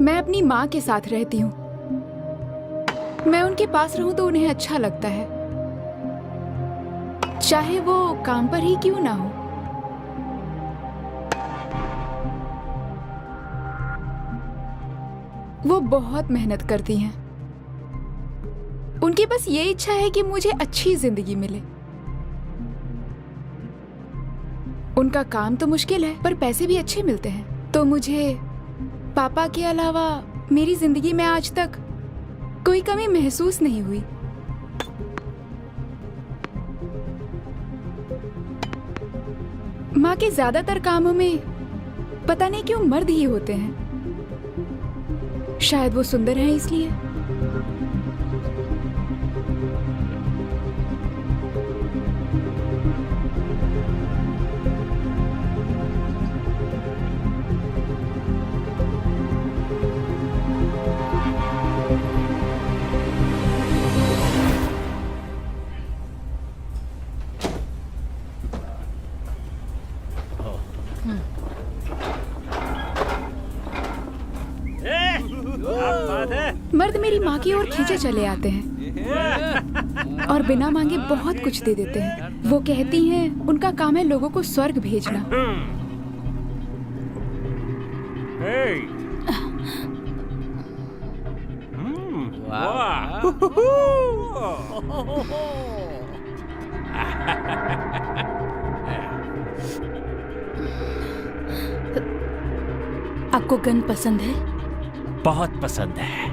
मैं अपनी माँ के साथ रहती हूँ। मैं उनके पास रहूं तो उन्हें अच्छा लगता है, चाहे वो काम पर ही क्यों ना हो। वो बहुत मेहनत करती हैं। उनकी बस ये इच्छा है कि मुझे अच्छी जिंदगी मिले। उनका काम तो मुश्किल है पर पैसे भी अच्छे मिलते हैं। तो मुझे पापा के अलावा मेरी जिंदगी में आज तक कोई कमी महसूस नहीं हुई। माँ के ज्यादातर कामों में पता नहीं क्यों मर्द ही होते हैं। शायद वो सुंदर हैं इसलिए। मर्द मेरी माँ की ओर खींचे चले आते हैं और बिना मांगे बहुत कुछ दे देते हैं। वो कहती हैं उनका काम है लोगों को स्वर्ग भेजना। आपको गन पसंद है? बहुत पसंद है।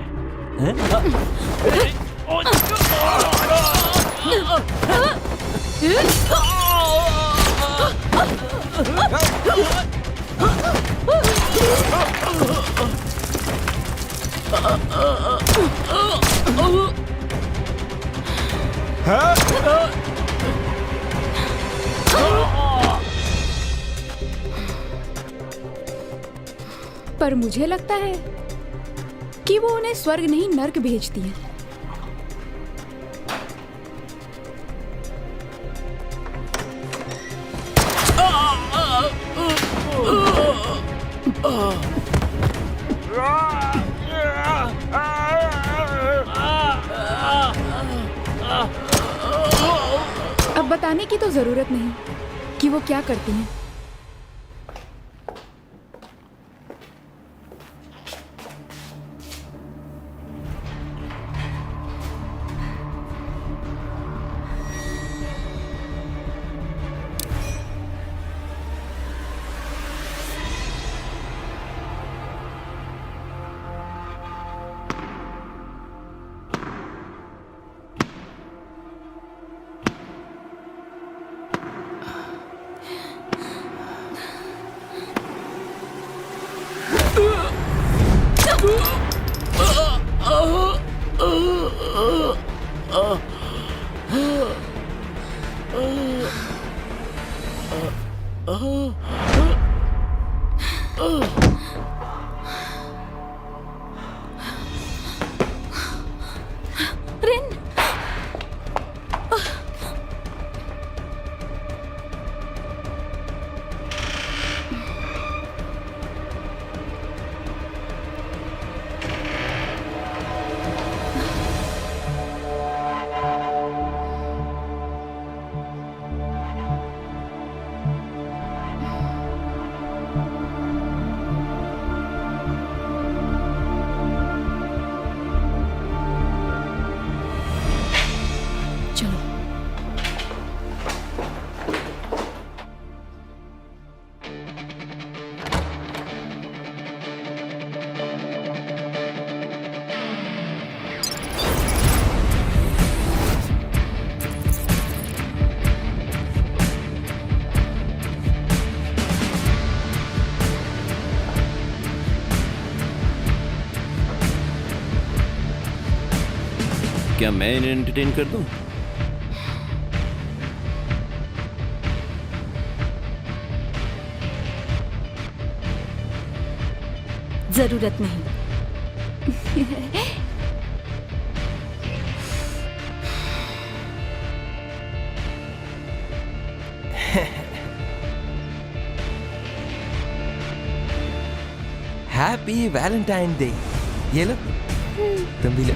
पर मुझे लगता है कि वो उन्हें स्वर्ग नहीं नर्क भेजती है। अब बताने की तो जरूरत नहीं कि वो क्या करती हैं। क्या मैं इन्हें एंटरटेन कर दूं? जरूरत नहीं। Happy Valentine day. ये लो, तुम भी लो।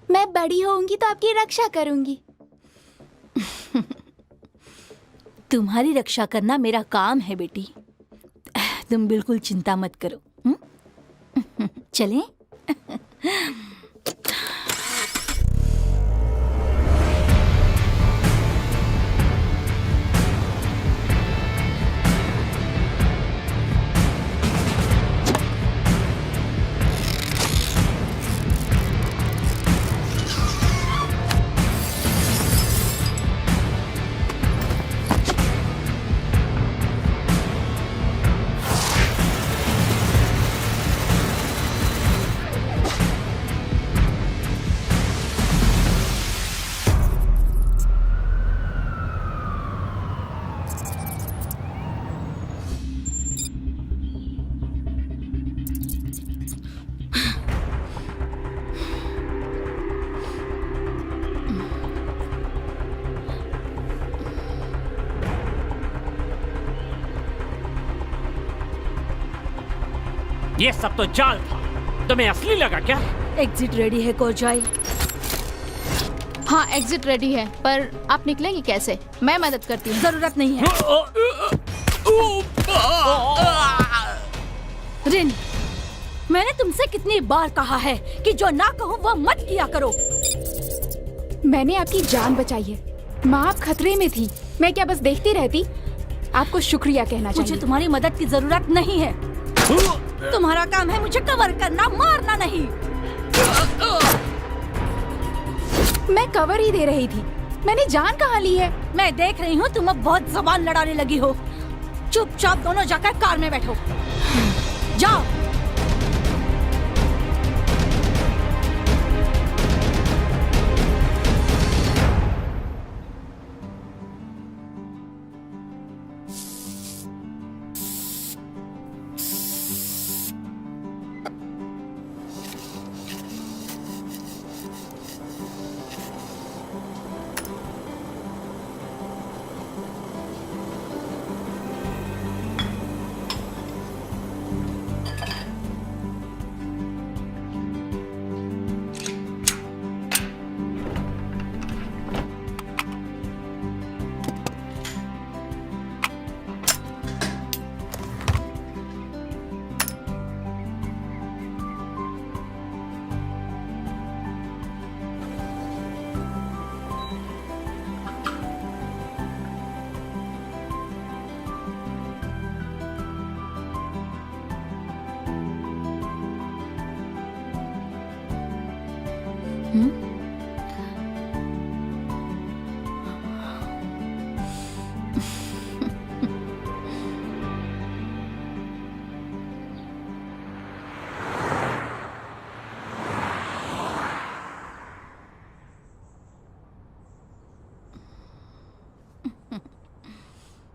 मैं बड़ी होऊंगी तो आपकी रक्षा करूंगी। तुम्हारी रक्षा करना मेरा काम है बेटी, तुम बिल्कुल चिंता मत करो। चलें? ये सब तो जाल था, तुम्हें असली लगा क्या? एग्जिट रेडी है कोरजाई। हाँ, एग्जिट रेडी है, पर आप निकलेंगी कैसे? मैं मदद करती हूँ। जरूरत नहीं है। रिन, मैंने तुमसे कितनी बार कहा है कि जो ना कहूँ वह मत किया करो। मैंने आपकी जान बचाई है। माँ आप खतरे में थी, मैं क्या बस देखती रहती? आपको शुक्रिया कहना चाहिए। मुझे तुम्हारी मदद की जरूरत नहीं है। तुम्हारा काम है मुझे कवर करना, मारना नहीं। मैं कवर ही दे रही थी, मैंने जान कहाँ ली है? मैं देख रही हूँ तुम अब बहुत जबान लड़ाने लगी हो। चुपचाप दोनों जाकर कार में बैठो। जाओ।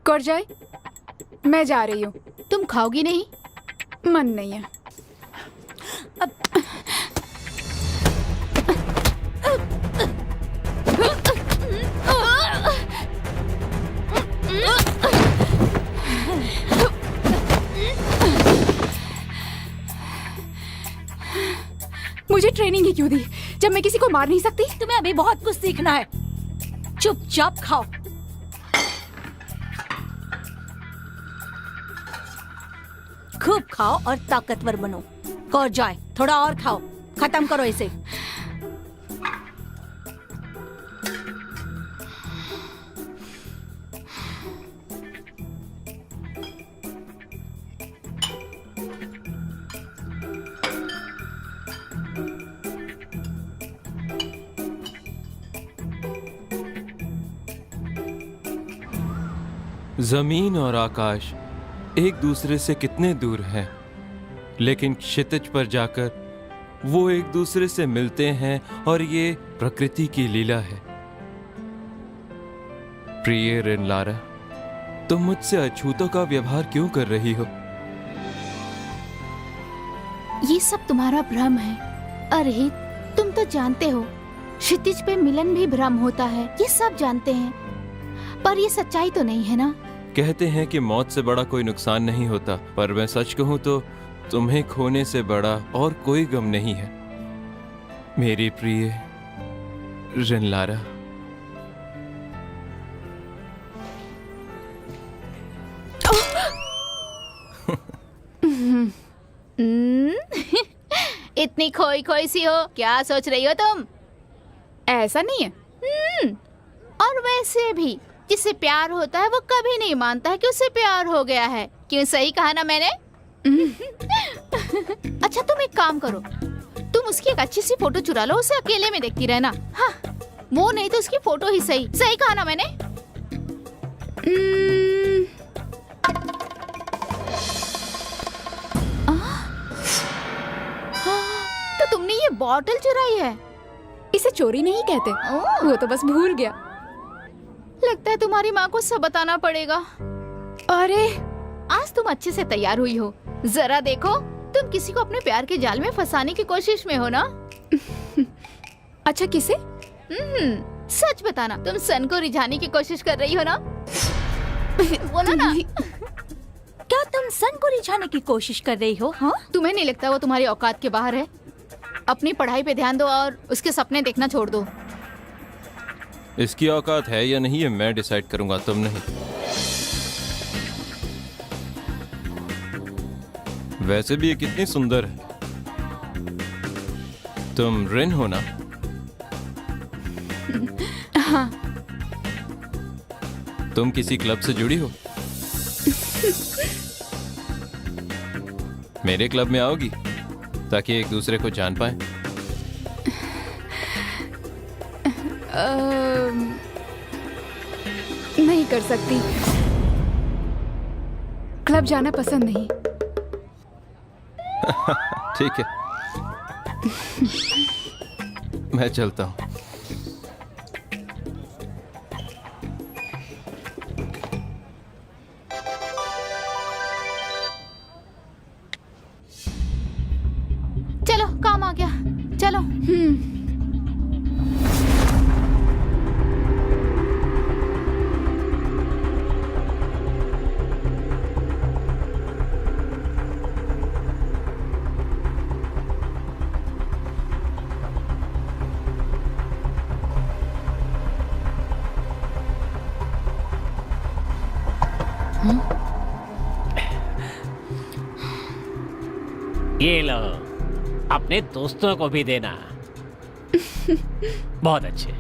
कोरजाई, मैं जा रही हूँ। तुम खाओगी नहीं? मन नहीं है। मुझे ट्रेनिंग ही क्यों दी जब मैं किसी को मार नहीं सकती? तुम्हें अभी बहुत कुछ सीखना है। चुपचाप खाओ। खूब खाओ और ताकतवर बनो। कोरजाई, थोड़ा और खाओ, खत्म करो इसे। जमीन और आकाश एक दूसरे से कितने दूर हैं, लेकिन क्षितिज पर जाकर वो एक दूसरे से मिलते हैं और ये प्रकृति की लीला है। प्रिय रिनलारा, तुम मुझसे अछूतों का व्यवहार क्यों कर रही हो? ये सब तुम्हारा भ्रम है। अरे तुम तो जानते हो क्षितिज पे मिलन भी भ्रम होता है, ये सब जानते हैं, पर ये सच्चाई तो नहीं है ना। कहते हैं कि मौत से बड़ा कोई नुकसान नहीं होता, पर मैं सच कहूं तो तुम्हें खोने से बड़ा और कोई गम नहीं है, मेरी प्रिय रिनलारा। इतनी खोई खोई सी हो, क्या सोच रही हो तुम? ऐसा नहीं है। और वैसे भी जिससे प्यार होता है वो कभी नहीं मानता है कि उसे प्यार हो गया है। क्यों, सही कहा ना मैंने? अच्छा तुम एक काम करो, तुम उसकी एक अच्छी सी फोटो चुरा लो, उसे अकेले में देखती रहना। हाँ, वो नहीं तो उसकी फोटो ही सही। सही कहा ना मैंने? तो तुमने ये बॉटल चुराई है? इसे चोरी नहीं कहते, वो तो बस भूल गया। लगता है तुम्हारी माँ को सब बताना पड़ेगा। अरे आज तुम अच्छे से तैयार हुई हो, जरा देखो तुम किसी को अपने प्यार के जाल में फंसाने की कोशिश में हो ना। अच्छा किसे? सच बताना, तुम सन को रिझाने की कोशिश कर रही हो ना? बोलो ना। क्या तुम सन को रिझाने की कोशिश कर रही हो? हाँ, तुम्हें नहीं लगता वो तुम्हारी औकात के बाहर है? अपनी पढ़ाई पे ध्यान दो और उसके सपने देखना छोड़ दो। इसकी औकात है या नहीं, ये मैं डिसाइड करूंगा, तुम नहीं। वैसे भी ये कितनी सुंदर है। तुम रिन हो ना? हाँ। तुम किसी क्लब से जुड़ी हो? मेरे क्लब में आओगी ताकि एक दूसरे को जान पाए? नहीं कर सकती, क्लब जाना पसंद नहीं। ठीक है, मैं चलता हूँ। चलो काम आ गया, चलो। ये लो, अपने दोस्तों को भी देना। बहुत अच्छे।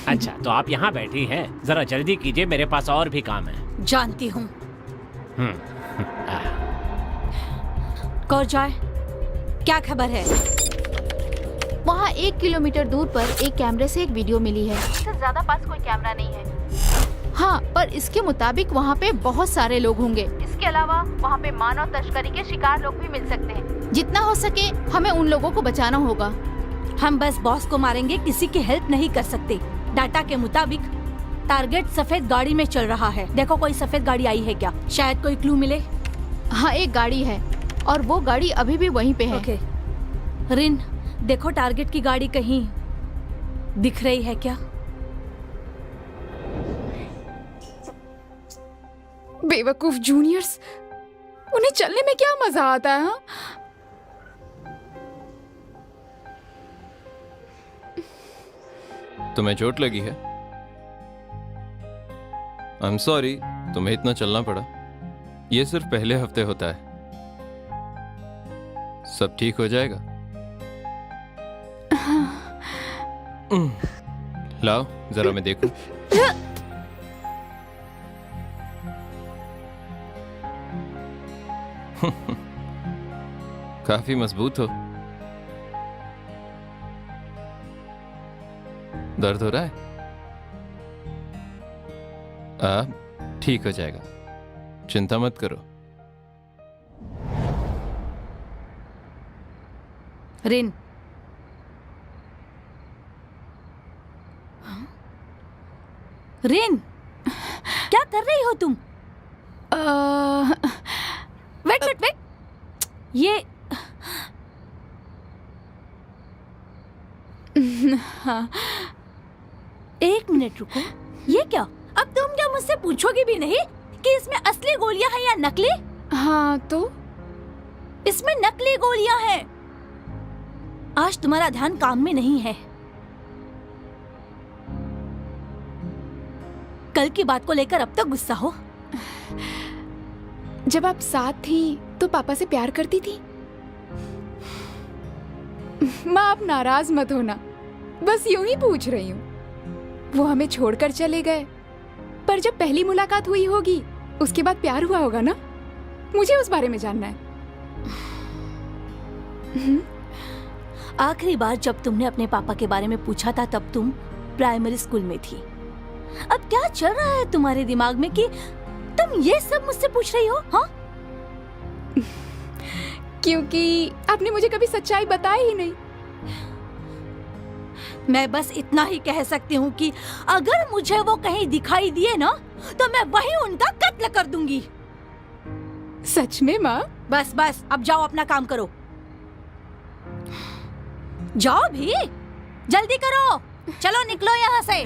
अच्छा तो आप यहाँ बैठी हैं, जरा जल्दी कीजिए, मेरे पास और भी काम है। जानती हूँ। कौर जाए, क्या खबर है? वहाँ 1 किलोमीटर दूर पर एक कैमरे से एक वीडियो मिली है। इससे ज्यादा पास कोई कैमरा नहीं है। हाँ, पर इसके मुताबिक वहाँ पे बहुत सारे लोग होंगे। इसके अलावा वहाँ पे मानव तस्करी के शिकार लोग भी मिल सकते हैं। जितना हो सके हमें उन लोगों को बचाना होगा। हम बस बॉस को मारेंगे, किसी की हेल्प नहीं कर सकते। डाटा के मुताबिक टारगेट सफेद गाड़ी में चल रहा है। देखो कोई सफेद गाड़ी आई है क्या? शायद कोई क्लू मिले। हाँ, एक गाड़ी है और वो गाड़ी अभी भी वहीं पे है। ओके। रिन, देखो टारगेट की गाड़ी कहीं दिख रही है क्या? बेवकूफ जूनियर्स, उन्हें चलने में क्या मजा आता है? हाँ? तुम्हें चोट लगी है? आई एम सॉरी, तुम्हें इतना चलना पड़ा। ये सिर्फ पहले हफ्ते होता है, सब ठीक हो जाएगा। लाओ जरा मैं देखूं। काफी मजबूत हो। दर्द हो रहा है? अब ठीक हो जाएगा, चिंता मत करो। रिन, रिन, क्या कर रही हो तुम? वेट वेट वेट, ये हाँ। एक मिनट रुको, ये क्या? अब तुम क्या मुझसे पूछोगी भी नहीं कि इसमें असली गोलियां हैं या नकली? हाँ तो इसमें नकली गोलियां हैं। आज तुम्हारा ध्यान काम में नहीं है। कल की बात को लेकर अब तक गुस्सा हो? जब आप साथ थी तो पापा से प्यार करती थी। माँ, आप नाराज मत होना, बस यूं ही पूछ रही हूँ। वो हमें छोड़कर चले गए, पर जब पहली मुलाकात हुई होगी उसके बाद प्यार हुआ होगा ना? मुझे उस बारे में जानना है। आखिरी बार जब तुमने अपने पापा के बारे में पूछा था तब तुम प्राइमरी स्कूल में थी। अब क्या चल रहा है तुम्हारे दिमाग में कि तुम ये सब मुझसे पूछ रही हो? हाँ, क्योंकि आपने मुझे कभी सच्चाई बताई ही नहीं। मैं बस इतना ही कह सकती हूँ कि अगर मुझे वो कहीं दिखाई दिए ना तो मैं वहीं उनका कत्ल कर दूंगी। सच में माँ? बस बस, अब जाओ अपना काम करो। जाओ भी, जल्दी करो, चलो निकलो यहाँ से।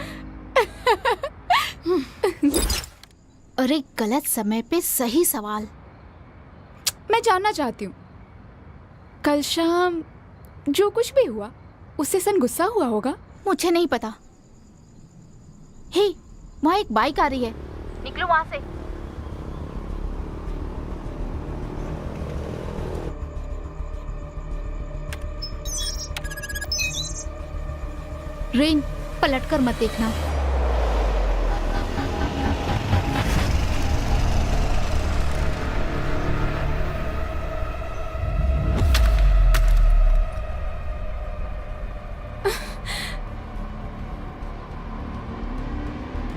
अरे गलत समय पे सही सवाल। मैं जानना चाहती हूँ, कल शाम जो कुछ भी हुआ उससे सन गुस्सा हुआ होगा? मुझे नहीं पता। हे, वहाँ एक बाइक आ रही है, निकलो वहाँ से। रेन, पलटकर मत देखना।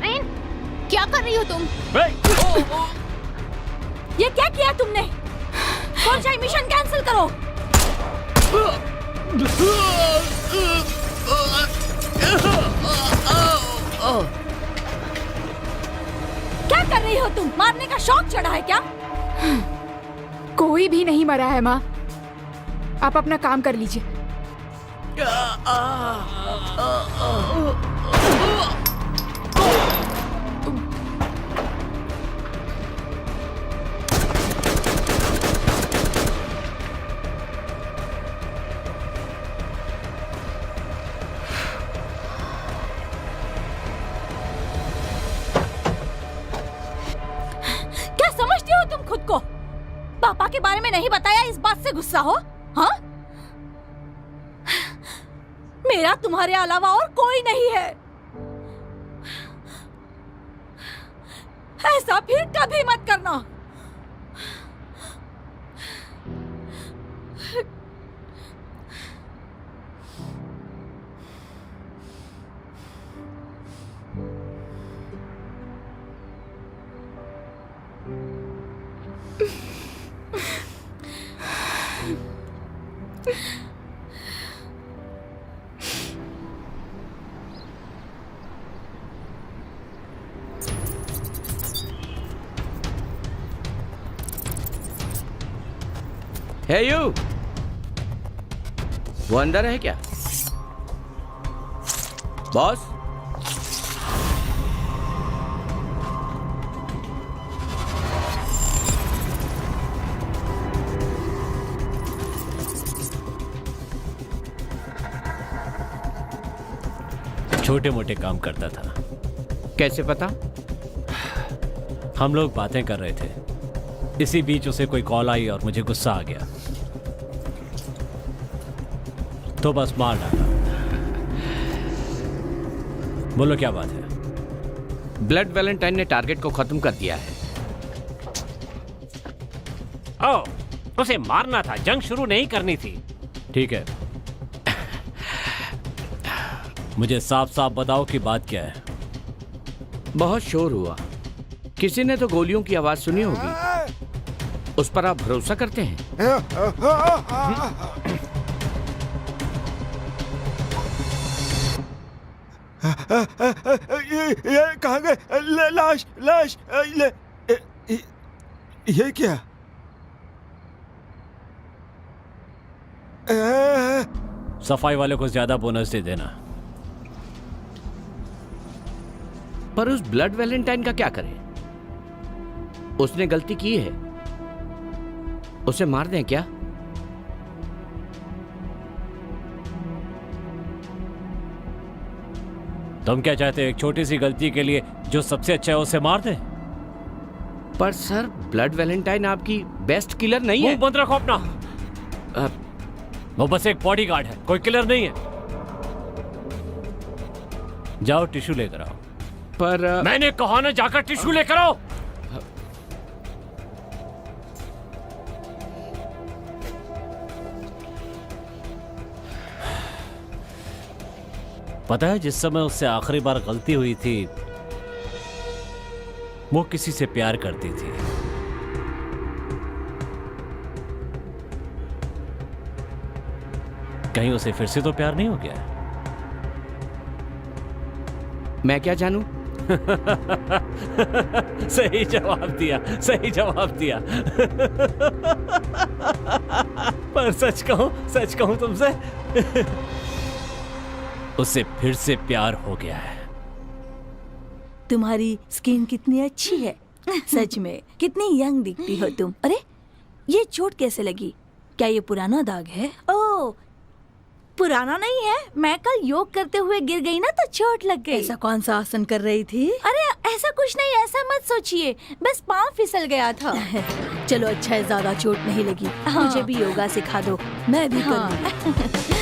रेन, क्या कर रही हो तुम? ये क्या किया तुमने? कौन सा मिशन कैंसिल करो। क्या कर रही हो तुम? मारने का शौक चढ़ा है क्या? कोई भी नहीं मरा है माँ, आप अपना काम कर लीजिए। क्या समझती हो तुम खुद को? पापा के बारे में नहीं बताया, इस बात से गुस्सा हो? हाँ, मेरा तुम्हारे अलावा और कोई नहीं है। ऐसा फिर कभी मत करना। है यू, वो अंदर है क्या? बॉस, छोटे मोटे काम करता था। कैसे पता? हम लोग बातें कर रहे थे, इसी बीच उसे कोई कॉल आई और मुझे गुस्सा आ गया, तो बस मार डाला। बोलो क्या बात है? ब्लड वैलेंटाइन ने टारगेट को खत्म कर दिया है। ओह, उसे मारना था, जंग शुरू नहीं करनी थी। ठीक है, मुझे साफ साफ बताओ कि बात क्या है। बहुत शोर हुआ, किसी ने तो गोलियों की आवाज सुनी होगी। उस पर आप भरोसा करते हैं? ये कहाँ गए? लाश लाश ये क्या? सफाई वाले को ज्यादा बोनस दे देना। पर उस ब्लड वैलेंटाइन का क्या करें? उसने गलती की है, उसे मार दें क्या? तुम क्या चाहते हो, एक छोटी सी गलती के लिए जो सबसे अच्छा है उसे मार दे? पर सर, ब्लड वैलेंटाइन आपकी बेस्ट किलर नहीं है। मुंह बंद रखो अपना। वो बस एक बॉडीगार्ड है, कोई किलर नहीं है। जाओ टिश्यू लेकर आओ। पर मैंने कहा ना, जाकर टिश्यू लेकर आओ। पता है, जिस समय उससे आखिरी बार गलती हुई थी वो किसी से प्यार करती थी। कहीं उसे फिर से तो प्यार नहीं हो गया? मैं क्या जानूं? सही जवाब दिया, सही जवाब दिया। पर सच कहूं तुमसे, उससे फिर से प्यार हो गया है। तुम्हारी स्किन कितनी अच्छी है, सच में कितनी यंग दिखती हो तुम। अरे ये चोट कैसे लगी? क्या ये पुराना दाग है? ओह, पुराना नहीं है, मैं कल योग करते हुए गिर गई ना तो चोट लग गई। ऐसा कौन सा आसन कर रही थी? अरे ऐसा कुछ नहीं, ऐसा मत सोचिए, बस पाँव फिसल गया था। चलो अच्छा है, ज्यादा चोट नहीं लगी। मुझे भी योगा सिखा दो, मैं भी करूँगी।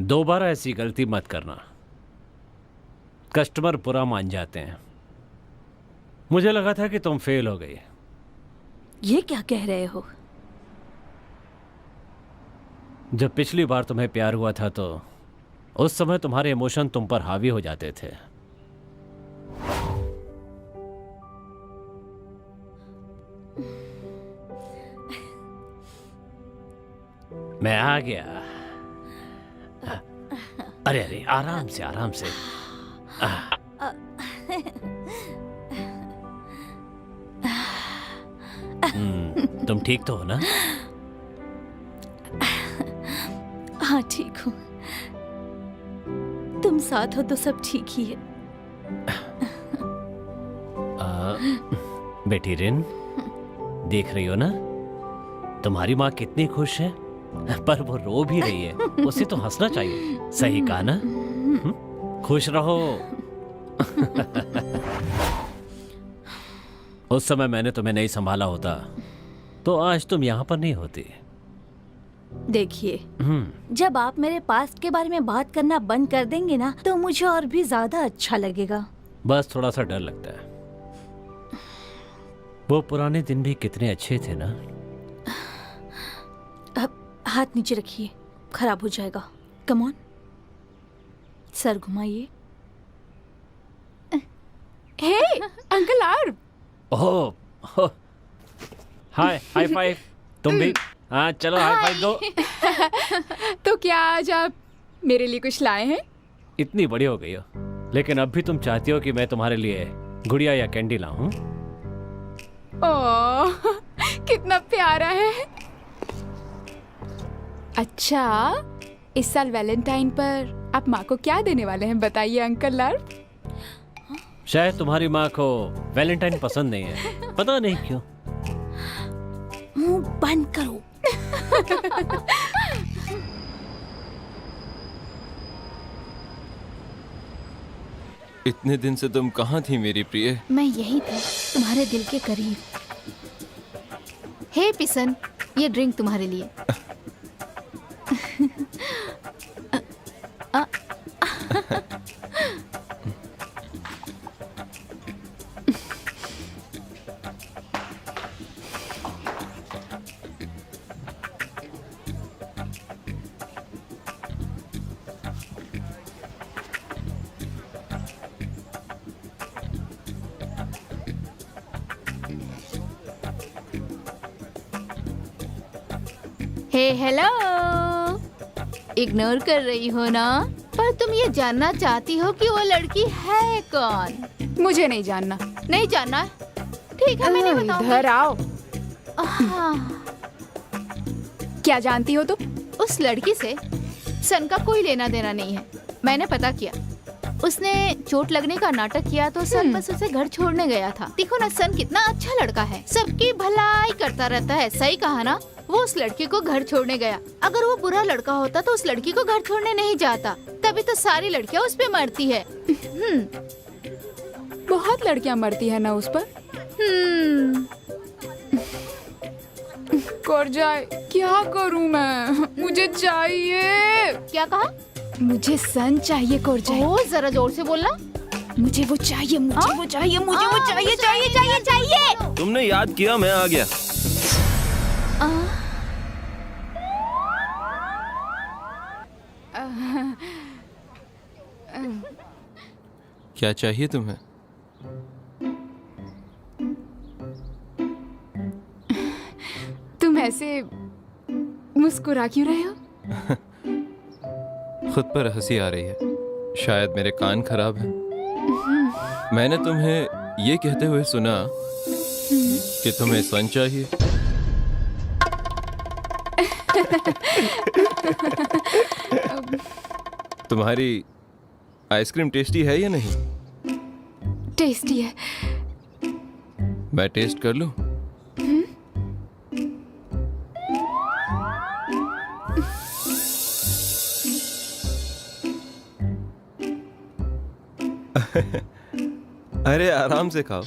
दोबारा ऐसी गलती मत करना, कस्टमर बुरा मान जाते हैं। मुझे लगा था कि तुम फेल हो गई। ये क्या कह रहे हो? जब पिछली बार तुम्हें प्यार हुआ था तो उस समय तुम्हारे इमोशन तुम पर हावी हो जाते थे। मैं आ गया। अरे अरे, आराम से आराम से। तुम ठीक तो हो ना? हाँ ठीक हूँ, तुम साथ हो तो सब ठीक ही है। बेटी रिन, देख रही हो ना तुम्हारी माँ कितनी खुश है, पर वो रो भी रही है। उसे तो हंसना चाहिए, सही कहा ना? खुश रहो। उस समय मैंने तुम्हें नहीं संभाला होता तो आज तुम यहाँ पर नहीं होती। देखिए, जब आप मेरे पास्ट के बारे में बात करना बंद कर देंगे ना तो मुझे और भी ज्यादा अच्छा लगेगा। बस थोड़ा सा डर लगता है। वो पुराने दिन भी कितने अच्छे थे ना। अब हाथ नीचे रखिए, खराब हो जाएगा। कम ऑन, सर घुमाइए। हे अंकल आर्व। Oh, hi, high five. तुम भी? हाँ चलो, हाई फाइव दो। तो क्या आज आप मेरे लिए कुछ लाए हैं? इतनी बड़ी हो गई हो, लेकिन अब भी तुम चाहती हो कि मैं तुम्हारे लिए गुड़िया या कैंडी लाऊं? ओह, कितना प्यारा है। अच्छा, इस साल वैलेंटाइन पर आप माँ को क्या देने वाले हैं, बताइए अंकल आर्व। शायद तुम्हारी माँ को वैलेंटाइन पसंद नहीं है, पता नहीं क्यों। मुंह बंद करो। इतने दिन से तुम कहाँ थी मेरी प्रिय? मैं यही थी, तुम्हारे दिल के करीब। हे पिसन, ये ड्रिंक तुम्हारे लिए। हे हेलो, इग्नोर कर रही हो ना? पर तुम ये जानना चाहती हो कि वो लड़की है कौन? मुझे नहीं जानना। नहीं जानना? ठीक है, मैं नहीं बताऊंगी। इधर आओ। हाँ, क्या जानती हो तुम? उस लड़की से सन का कोई लेना देना नहीं है। मैंने पता किया, उसने चोट लगने का नाटक किया तो सन बस उसे घर छोड़ने गया था। देखो ना, सन कितना अच्छा लड़का है, सबकी भलाई करता रहता है। सही कहा ना? वो उस लड़की को घर छोड़ने गया। अगर वो बुरा लड़का होता तो उस लड़की को घर छोड़ने नहीं जाता। तभी तो सारी लड़कियां उस पे मरती है। बहुत लड़कियां मरती है ना उस पर। कर जाए, क्या करूं मैं? मुझे चाहिए। क्या कहा? मुझे सन चाहिए कोरजाई। ओ, जरा जोर से बोलना। मुझे वो चाहिए, मुझे वो चाहिए, मुझे वो चाहिए, चाहिए चाहिए चाहिए। तुमने याद किया, मैं आ गया। क्या चाहिए तुम्हें? तुम ऐसे मुस्कुरा क्यों रहे हो? खुद पर हंसी आ रही है। शायद मेरे कान खराब हैं। मैंने तुम्हें ये कहते हुए सुना कि तुम्हें सन चाहिए। तुम्हारी आइसक्रीम टेस्टी है या नहीं? टेस्टी है। मैं टेस्ट कर लूं? अरे आराम से खाओ।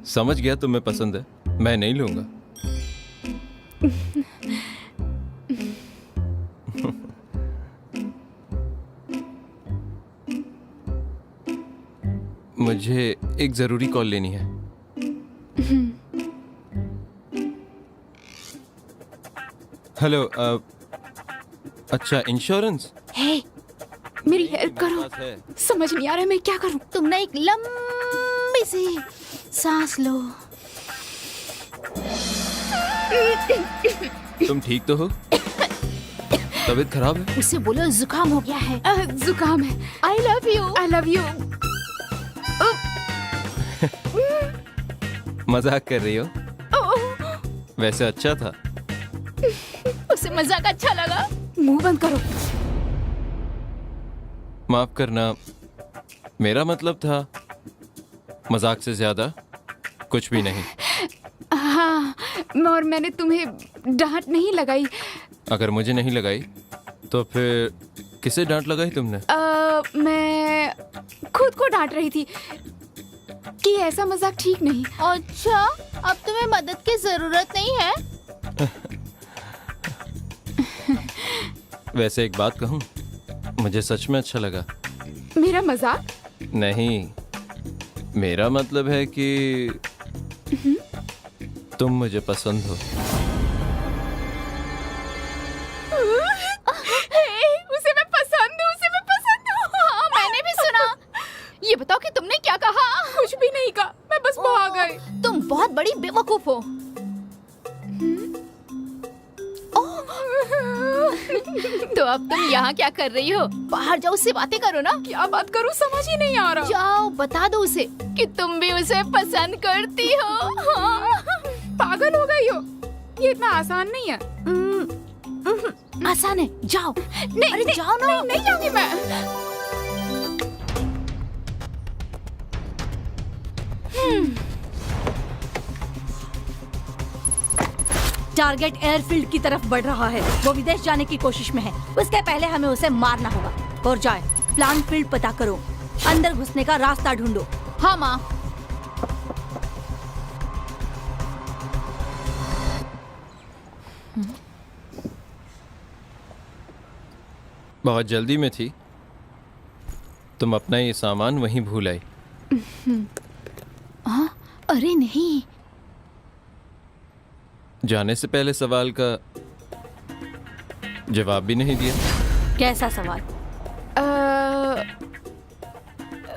समझ गया तुम्हें पसंद है, मैं नहीं लूंगा। मुझे एक जरूरी कॉल लेनी है। हेलो। अच्छा, इंश्योरेंस? हे, मेरी हेल्प करो। बात है। समझ नहीं आ रहा है मैं क्या करूं। तुम ना एक लंबी सी सांस लो। तुम ठीक तो हो? तबीयत खराब है? उसे बोलो जुकाम हो गया है। जुकाम है। I love you. I love you. मजाक कर रही हो? वैसे अच्छा था। उसे मजाक अच्छा लगा। मुंह बंद करो। माफ करना, मेरा मतलब था मजाक से ज्यादा कुछ भी नहीं। हाँ, और मैंने तुम्हें डांट नहीं लगाई। अगर मुझे नहीं लगाई तो फिर किसे डांट लगाई तुमने? मैं खुद को डांट रही थी कि ऐसा मजाक ठीक नहीं। अच्छा, अब तुम्हें मदद की जरूरत नहीं है। वैसे एक बात कहूँ, मुझे सच में अच्छा लगा। मेरा मजाक? नहीं, मेरा मतलब है कि तुम मुझे पसंद हो। उसे मैं पसंद हूँ, उसे मैं पसंद हूँ। हाँ, मैंने भी सुना। ये बताओ कि तुमने क्या कहा? कुछ भी नहीं कहा, मैं बस भाग गई। तुम बहुत बड़ी बेवकूफ हो। तो अब तुम यहाँ क्या कर रही हो? बाहर जाओ, उससे बातें करो ना। क्या बात करूँ, समझ ही नहीं आ रहा। जाओ, बता दो उसे कि तुम भी उसे पसंद करती हो। हाँ। पागल हो गई हो? ये इतना आसान नहीं है। आसान है, जाओ। नहीं, अरे नहीं, जाओ ना। नहीं जाऊंगी मैं। टारगेट एयरफील्ड की तरफ बढ़ रहा है। वो विदेश जाने की कोशिश में है। उसके पहले हमें उसे मारना होगा। और जाए, प्लान फील्ड पता करो, अंदर घुसने का रास्ता ढूंढो। हाँ माँ। बहुत जल्दी में थी, तुम अपना ये सामान वहीं भूल आई। अरे नहीं। जाने से पहले सवाल का जवाब भी नहीं दिया। कैसा सवाल?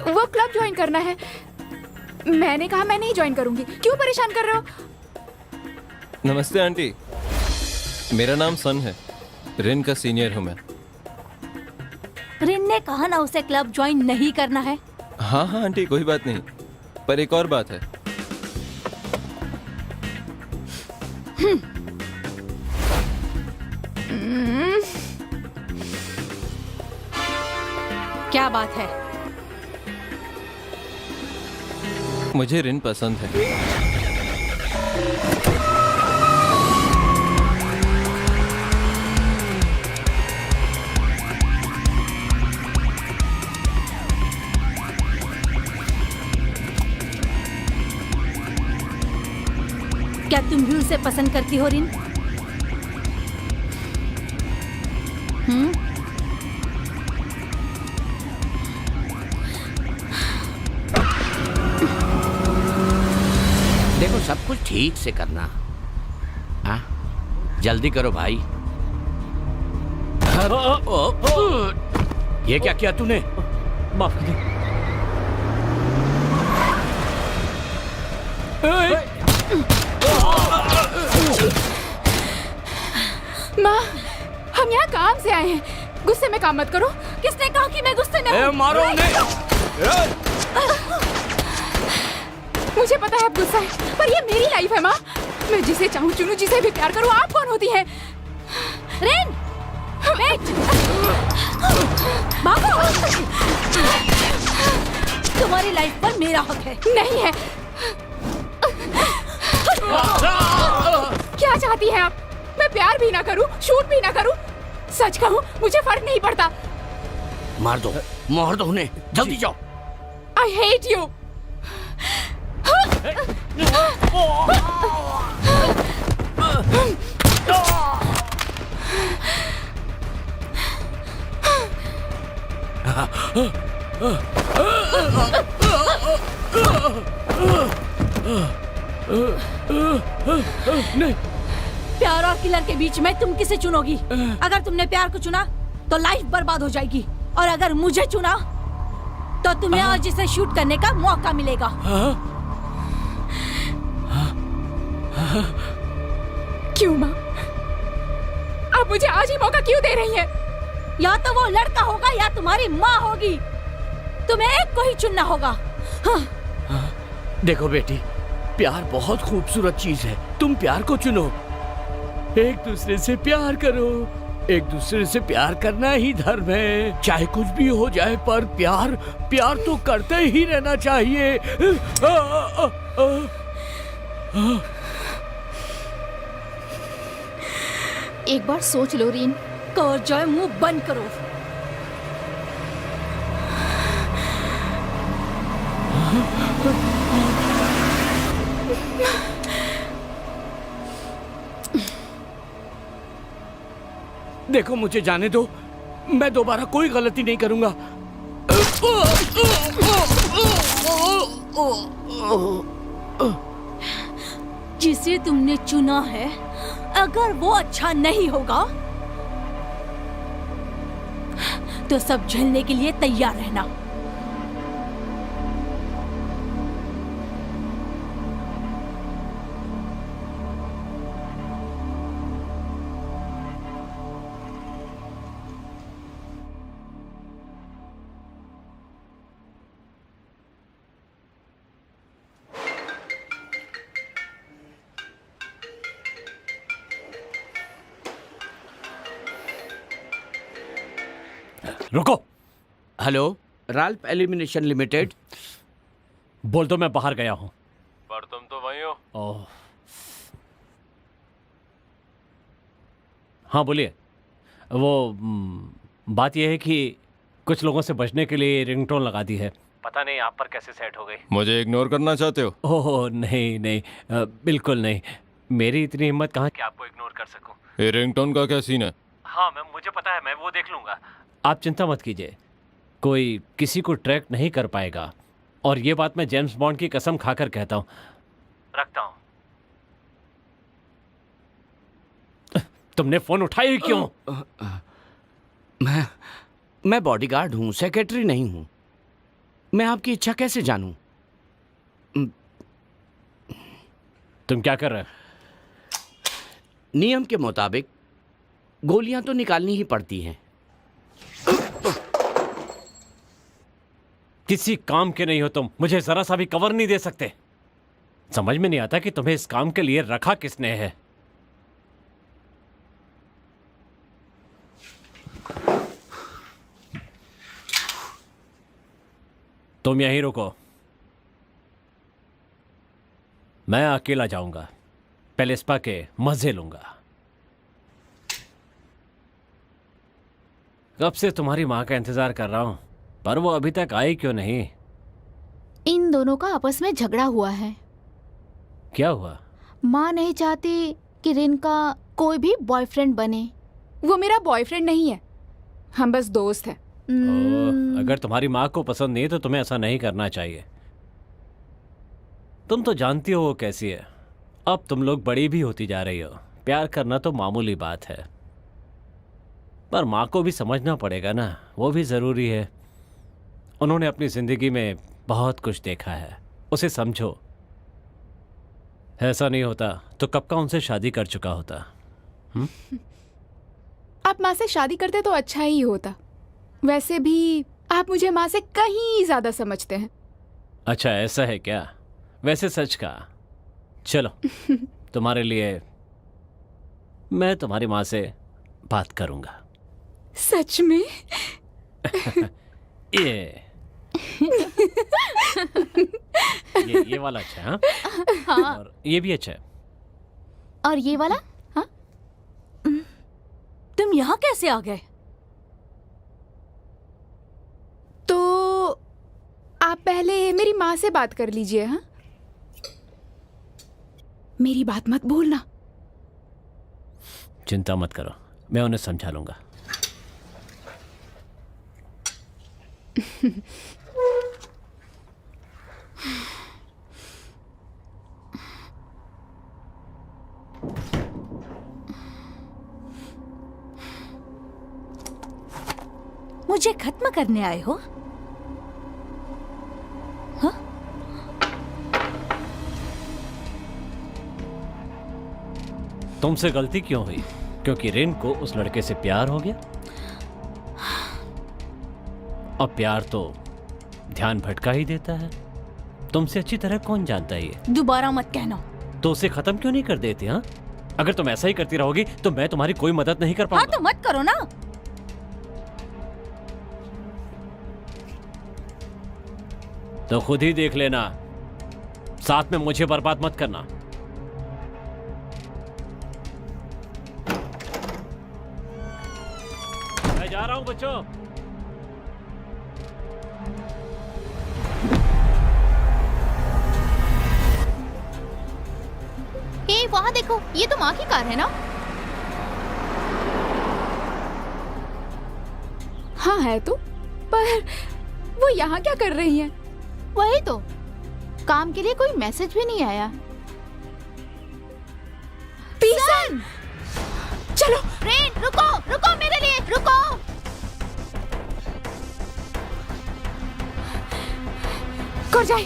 वो क्लब ज्वाइन करना है। मैंने कहा मैं नहीं ज्वाइन करूंगी। क्यों परेशान कर रहे हो? नमस्ते आंटी। मेरा नाम सन है, रिन का सीनियर हूँ मैं। रिन ने कहा ना उसे क्लब ज्वाइन नहीं करना है। हाँ हाँ आंटी, कोई बात नहीं, पर एक और बात है। क्या बात है? मुझे रिन पसंद है। क्या तुम भी उसे पसंद करती हो रिन? देखो सब कुछ ठीक से करना। हाँ, जल्दी करो भाई। ये क्या किया तूने? माफ कर दो। माँ, हम यहाँ काम से आए हैं, गुस्से में काम मत करो। किसने कहा कि मैं गुस्से में हूँ? मारो उन्हें। मुझे पता है आप गुस्सा है, पर ये मेरी लाइफ है माँ। मैं जिसे चाहूँ चुनूं, जिसे भी प्यार करूँ। आप कौन होती हैं? रिन, वेट! भागो! तुम्हारी लाइफ पर मेरा हक है। नहीं है। क्या चाहती हैं आप? मैं प्यार भी ना करूं, शूट भी ना करूं? सच कहूं, मुझे फर्क नहीं पड़ता। मार दो उन्हें, जल्दी जाओ। I hate you. नहीं। प्यार और किलर के बीच में तुम किसे चुनोगी? अगर तुमने प्यार को चुना तो लाइफ बर्बाद हो जाएगी, और अगर मुझे चुना तो तुम्हें आज इसे शूट करने का मौका मिलेगा। क्यों माँ? आप मुझे आज ही मौका क्यों दे रही हैं? या तो वो लड़का होगा या तुम्हारी माँ होगी। तुम्हें एक को ही चुनना होगा। देखो बेटी, प्यार बहुत खूबसूरत चीज है। तुम प्यार को चुनो, एक दूसरे से प्यार करो। एक दूसरे से प्यार करना ही धर्म है, चाहे कुछ भी हो जाए, पर प्यार तो करते ही रहना चाहिए। एक बार सोच लो रीन। तो जय, मुंह बंद करो। देखो मुझे जाने दो, मैं दोबारा कोई गलती नहीं करूंगा। जिसे तुमने चुना है, अगर वो अच्छा नहीं होगा तो सब झेलने के लिए तैयार रहना। रुको। Hello, Ralph illumination limited. बोल दो मैं बाहर गया हूँ। पर तुम तो वहीं हो। ओह, हाँ बोलिए। वो बात यह है कि कुछ लोगों से बचने के लिए रिंगटोन लगा दी है। पता नहीं आप पर कैसे सेट हो गई। मुझे इग्नोर करना चाहते हो? ओह नहीं नहीं, बिल्कुल नहीं। मेरी इतनी हिम्मत कहाँ कि आपको इग्नोर कर सकूं। ये रिंगटोन का क्या सीन है? हाँ मैम, मुझे पता है, मैं वो देख लूंगा। आप चिंता मत कीजिए, कोई किसी को ट्रैक नहीं कर पाएगा। और ये बात मैं जेम्स बॉन्ड की कसम खाकर कहता हूँ। रखता हूँ। तुमने फोन उठाया ही क्यों? मैं बॉडीगार्ड हूँ, सेक्रेटरी नहीं हूँ। मैं आपकी इच्छा कैसे जानूं? तुम क्या कर रहे हो? नियम के मुताबिक गोलियां तो निकालनी ही पड़ती हैं। किसी काम के नहीं हो तुम, मुझे जरा सा भी कवर नहीं दे सकते। समझ में नहीं आता कि तुम्हें इस काम के लिए रखा किसने है। तुम यहीं रुको, मैं अकेला जाऊंगा, पहले स्पा के मजे लूंगा। कब से तुम्हारी मां का इंतजार कर रहा हूं, पर वो अभी तक आई क्यों नहीं? इन दोनों का आपस में झगड़ा हुआ है। क्या हुआ? माँ नहीं चाहती कि रिन का कोई भी बॉयफ्रेंड बने। वो मेरा बॉयफ्रेंड नहीं है, हम बस दोस्त हैं। ओह, अगर तुम्हारी माँ को पसंद नहीं तो तुम्हें ऐसा नहीं करना चाहिए। तुम तो जानती हो वो कैसी है। अब तुम लोग बड़ी भी होती जा रही हो, प्यार करना तो मामूली बात है, पर माँ को भी समझना पड़ेगा ना, वो भी जरूरी है। उन्होंने अपनी जिंदगी में बहुत कुछ देखा है, उसे समझो। ऐसा नहीं होता तो कब का उनसे शादी कर चुका होता। आप माँ से शादी करते तो अच्छा ही होता। वैसे भी आप मुझे माँ से कहीं ज्यादा समझते हैं। अच्छा ऐसा है क्या? वैसे सच का, चलो तुम्हारे लिए मैं तुम्हारी माँ से बात करूंगा। सच में? ये वाला अच्छा है, हाँ? और ये भी अच्छा है। और ये वाला? हाँ? तुम यहाँ कैसे आ गए? तो आप पहले मेरी माँ से बात कर लीजिए। हाँ, मेरी बात मत भूलना। चिंता मत करो, मैं उन्हें समझा लूंगा। मुझे खत्म करने आए हो? हाँ? तुमसे गलती क्यों हुई? क्योंकि रिन को उस लड़के से प्यार हो गया? अब प्यार तो ध्यान भटका ही देता है। तुमसे अच्छी तरह कौन जानता है ये? दोबारा मत कहना। तो उसे खत्म क्यों नहीं कर देते? हाँ, अगर तुम ऐसा ही करती रहोगी तो मैं तुम्हारी कोई मदद नहीं कर हाँ पाऊंगा। तो मत करो ना। तो खुद ही देख लेना, साथ में मुझे बर्बाद मत करना। मैं जा रहा हूं बच्चों। ए, वहाँ देखो, ये तो माँ की कार है ना? हाँ है तो, पर वो यहाँ क्या कर रही हैं? वही तो, काम के लिए कोई मैसेज भी नहीं आया। पीसन! चलो रेन, रुको, रुको मेरे लिए, रुको। कोरजाई,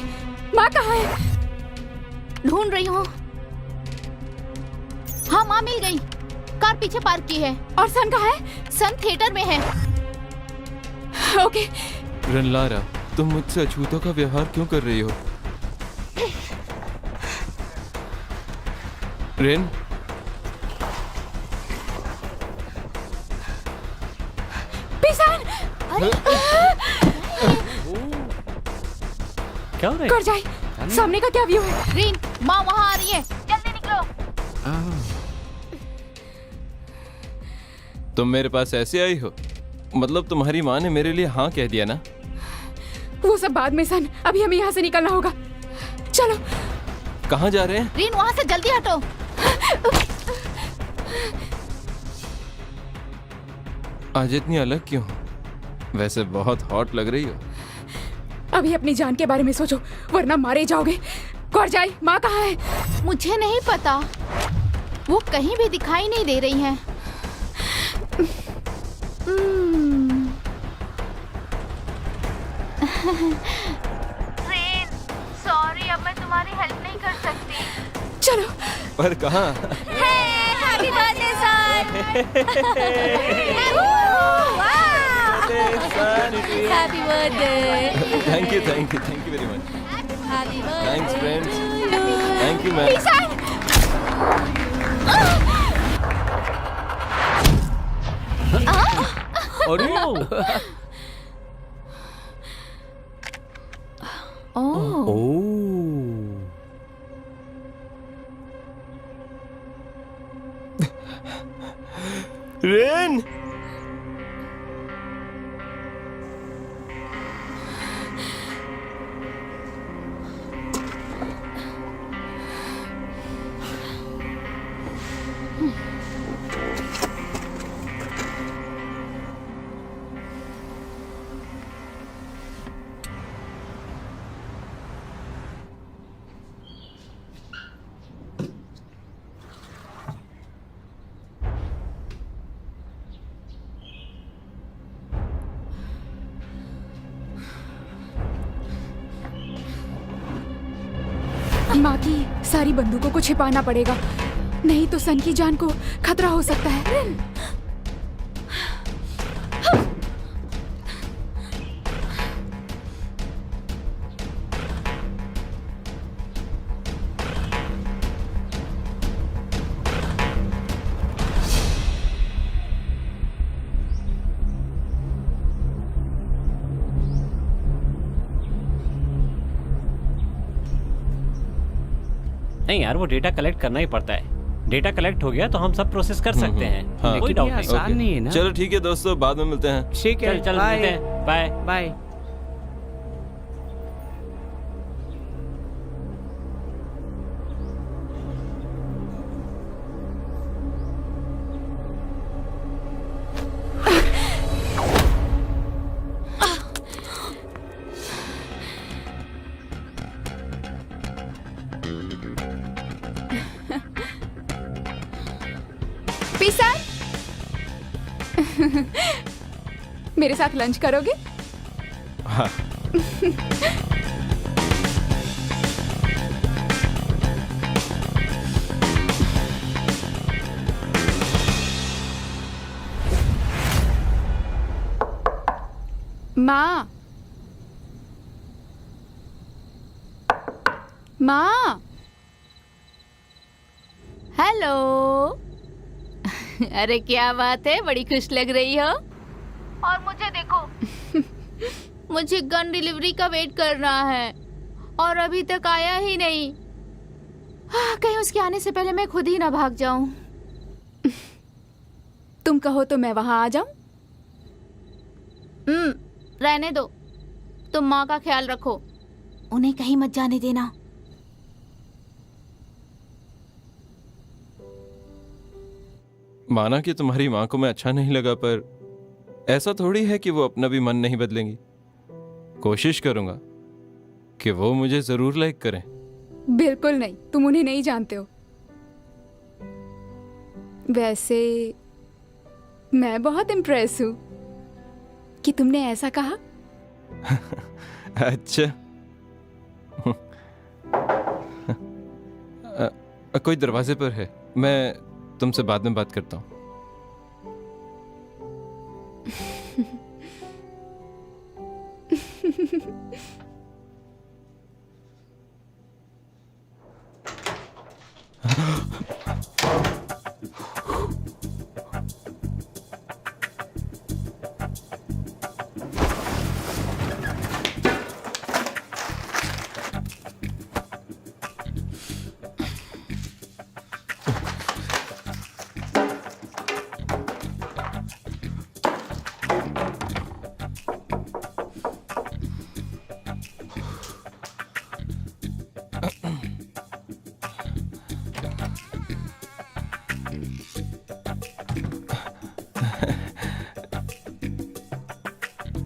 माँ कहाँ है? ढूंढ रही हूँ। हाँ, माँ मिल गई। कार पीछे पार्क की है। और सन कहाँ है? सन थिएटर में है। ओके। रनलारा, तुम मुझसे अछूतों का व्यवहार क्यों कर रही हो? रेन, पीसन! क्या हो रहा है? कोरजाई, सामने का क्या व्यू है? रेन, माँ वहाँ आ रही है, जल्दी निकलो। तुम मेरे पास ऐसे आई हो? मतलब तुम्हारी माँ ने मेरे लिए हाँ कह दिया ना? वो सब बाद में सन, अभी हमें यहाँ से निकलना होगा। चलो। कहाँ जा रहे हैं? रेन, वहाँ से जल्दी हटो। आज इतनी अलग क्यों? वैसे बहुत हॉट लग रही हो। अभी अपनी जान के बारे में सोचो, वरना मारे जाओगे। कोरजाई, माँ कहाँ है? मुझे नहीं पता, वो कहीं भी दिखाई नहीं दे रही हैं। रेन, सॉरी, अब मैं तुम्हारी हेल्प नहीं कर सकती। चलो। पर कहाँ? Happy birthday son. Happy birthday. Thank you very much. Happy birthday. Thanks friends. Thank you ma'am. अरे ओह रेन। माँ की सारी बंदूकों को छिपाना पड़ेगा, नहीं तो सन की जान को खतरा हो सकता है। नहीं यार, वो डेटा कलेक्ट करना ही पड़ता है। डेटा कलेक्ट हो गया तो हम सब प्रोसेस कर सकते हैं। हाँ। कोई डाउट नहीं। आसान नहीं है ना। चलो ठीक है दोस्तों, बाद में मिलते हैं। ठीक है, चल मिलते हैं। Bye bye. पीसा मेरे साथ लंच करोगे? हाँ। माँ, माँ। हेलो। अरे क्या बात है, बड़ी खुश लग रही हो। और मुझे देखो मुझे गन डिलीवरी का वेट करना है और अभी तक आया ही नहीं। कहीं उसके आने से पहले मैं खुद ही ना भाग जाऊं। तुम कहो तो मैं वहां आ जाऊं? रहने दो, तुम माँ का ख्याल रखो, उन्हें कहीं मत जाने देना। माना कि तुम्हारी माँ को मैं अच्छा नहीं लगा, पर ऐसा थोड़ी है कि वो अपना भी मन नहीं बदलेंगी। कोशिश करूंगा कि वो मुझे जरूर लाइक करें। बिल्कुल नहीं, तुम उन्हें नहीं जानते हो। वैसे मैं बहुत इम्प्रेस हूँ कि तुमने ऐसा कहा। अच्छा। कोई दरवाजे पर है, मैं तुमसे बाद में बात करता हूँ।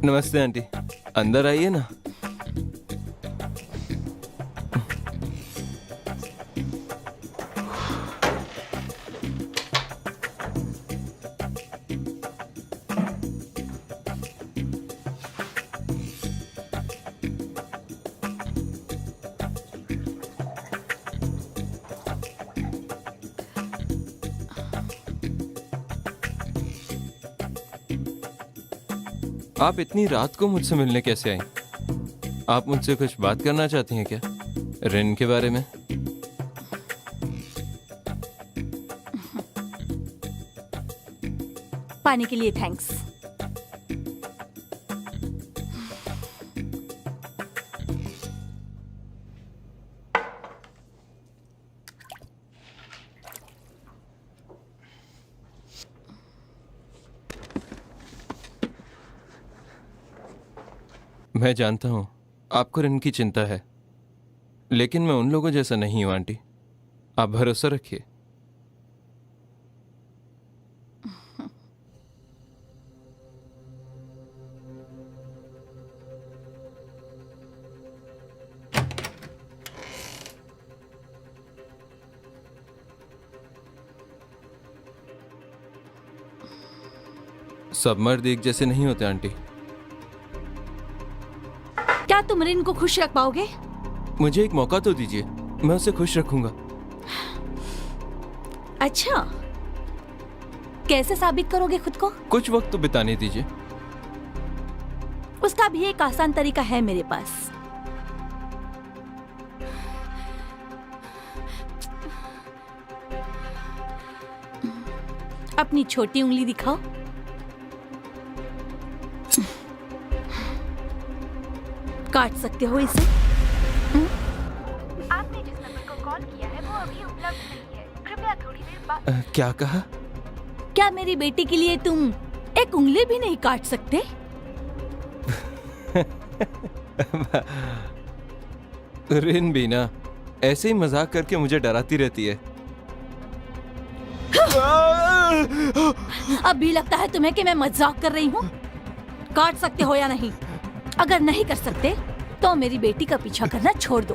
नमस्ते आंटी, अंदर आइए ना। आप इतनी रात को मुझसे मिलने कैसे आई? आप मुझसे कुछ बात करना चाहती हैं क्या, रिन के बारे में? पानी के लिए थैंक्स। मैं जानता हूं आपको रिन की चिंता है, लेकिन मैं उन लोगों जैसा नहीं हूं आंटी। आप भरोसा रखिए। सब मर्द एक जैसे नहीं होते आंटी। क्या तुम रिन को खुश रख पाओगे? मुझे एक मौका तो दीजिए, मैं उसे खुश रखूंगा। अच्छा, कैसे साबित करोगे खुद को? कुछ वक्त तो बिताने दीजिए। उसका भी एक आसान तरीका है मेरे पास। अपनी छोटी उंगली दिखाओ। काट सकते हो इसे। आपने जिस नंबर को कॉल किया है वो अभी उपलब्ध नहीं है, कृपया थोड़ी देर बाद। क्या कहा? क्या मेरी बेटी के लिए तुम एक उंगली भी नहीं काट सकते? रिन भी ना ऐसे ही मजाक करके मुझे डराती रहती है। अब भी लगता है तुम्हें कि मैं मजाक कर रही हूँ? काट सकते हो या नहीं? अगर नहीं कर सकते तो मेरी बेटी का पीछा करना छोड़ दो।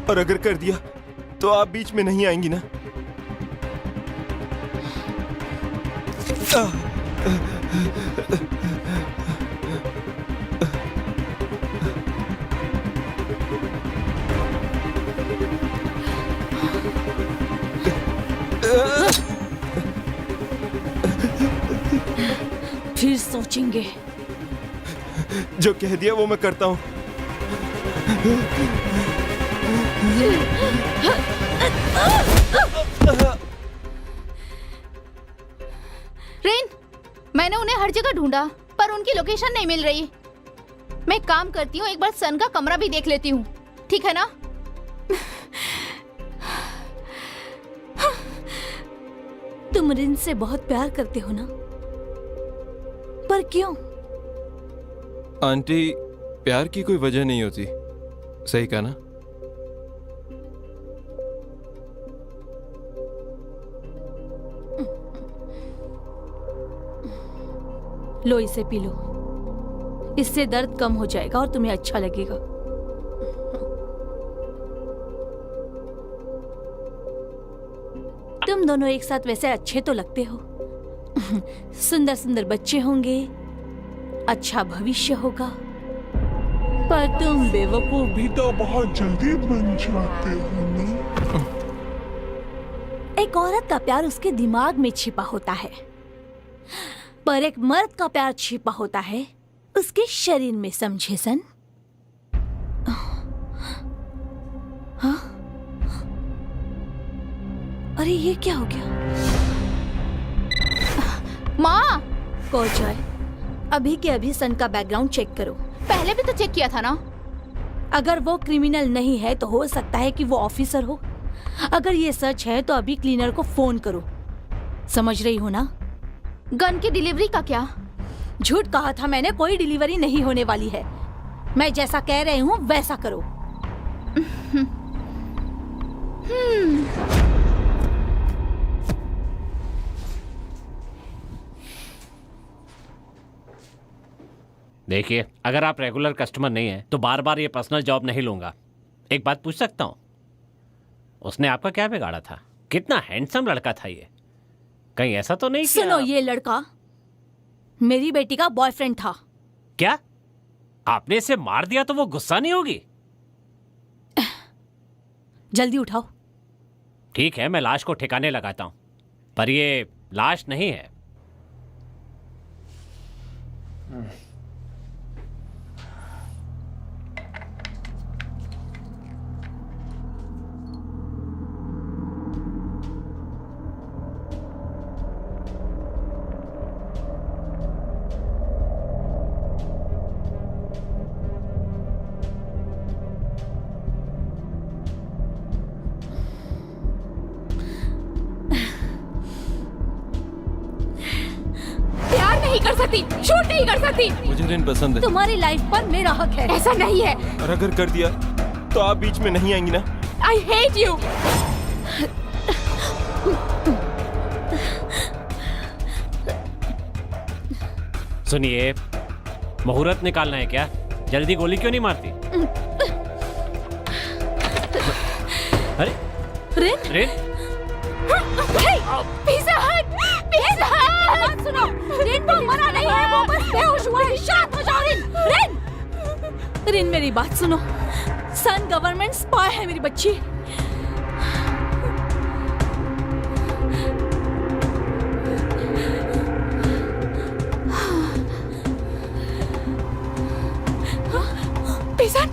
और अगर कर दिया तो आप बीच में नहीं आएंगी ना? फिर सोचेंगे। जो कह दिया वो मैं करता हूँ। रेन, मैंने उन्हें हर जगह ढूंढा पर उनकी लोकेशन नहीं मिल रही। मैं काम करती हूँ, एक बार सन का कमरा भी देख लेती हूँ, ठीक है ना? तुम रिन से बहुत प्यार करते हो ना? पर क्यों? आंटी, प्यार की कोई वजह नहीं होती, सही कहा ना? लो इसे पी लो, इससे दर्द कम हो जाएगा और तुम्हें अच्छा लगेगा। तुम दोनों एक साथ वैसे अच्छे तो लगते हो। सुंदर सुंदर बच्चे होंगे, अच्छा भविष्य होगा, पर तुम बेवकूफ भी तो बहुत जल्दी बन जाते हो ना। एक औरत का प्यार उसके दिमाग में छिपा होता है, पर एक मर्द का प्यार छिपा होता है उसके शरीर में, समझे सन? हाँ? अरे ये क्या हो गया? माँ, कौन जाए? अभी के अभी सन का बैकग्राउंड चेक करो। पहले भी तो चेक किया था ना। अगर वो क्रिमिनल नहीं है तो हो सकता है कि वो ऑफिसर हो। अगर ये सच है तो अभी क्लीनर को फोन करो, समझ रही हो ना? गन की डिलीवरी का क्या? झूठ कहा था मैंने, कोई डिलीवरी नहीं होने वाली है। मैं जैसा कह रही हूँ वैसा करो। देखिए, अगर आप रेगुलर कस्टमर नहीं हैं तो बार बार ये पर्सनल जॉब नहीं लूंगा। एक बात पूछ सकता हूँ? उसने आपका क्या बिगाड़ा था? कितना हैंडसम लड़का था ये। कहीं ऐसा तो नहीं सुनो, ये लड़का मेरी बेटी का बॉयफ्रेंड था। क्या आपने इसे मार दिया तो वो गुस्सा नहीं होगी? जल्दी उठाओ। ठीक है, मैं लाश को ठिकाने लगाता हूं, पर ये लाश नहीं है। प्यार नहीं कर सकती, शूट नहीं कर सकती। मुझे रिन पसंद है। तुम्हारी लाइफ पर मेरा हक है। ऐसा नहीं है। और अगर कर दिया तो आप बीच में नहीं आएंगी ना? I hate you. सुनिए, मुहूर्त निकालना है क्या? जल्दी गोली क्यों नहीं मारती? अरे रिन, रिन, पिज़्ज़ा हट, पिज़्ज़ा हट। सुनो, रिन वो मरा नहीं है, वो बस बेहोश हुआ है। शांत हो जाओ रिन। रिन, रिन मेरी बात सुनो। सन गवर्नमेंट स्पाई है मेरी बच्ची। पिज़्ज़ा,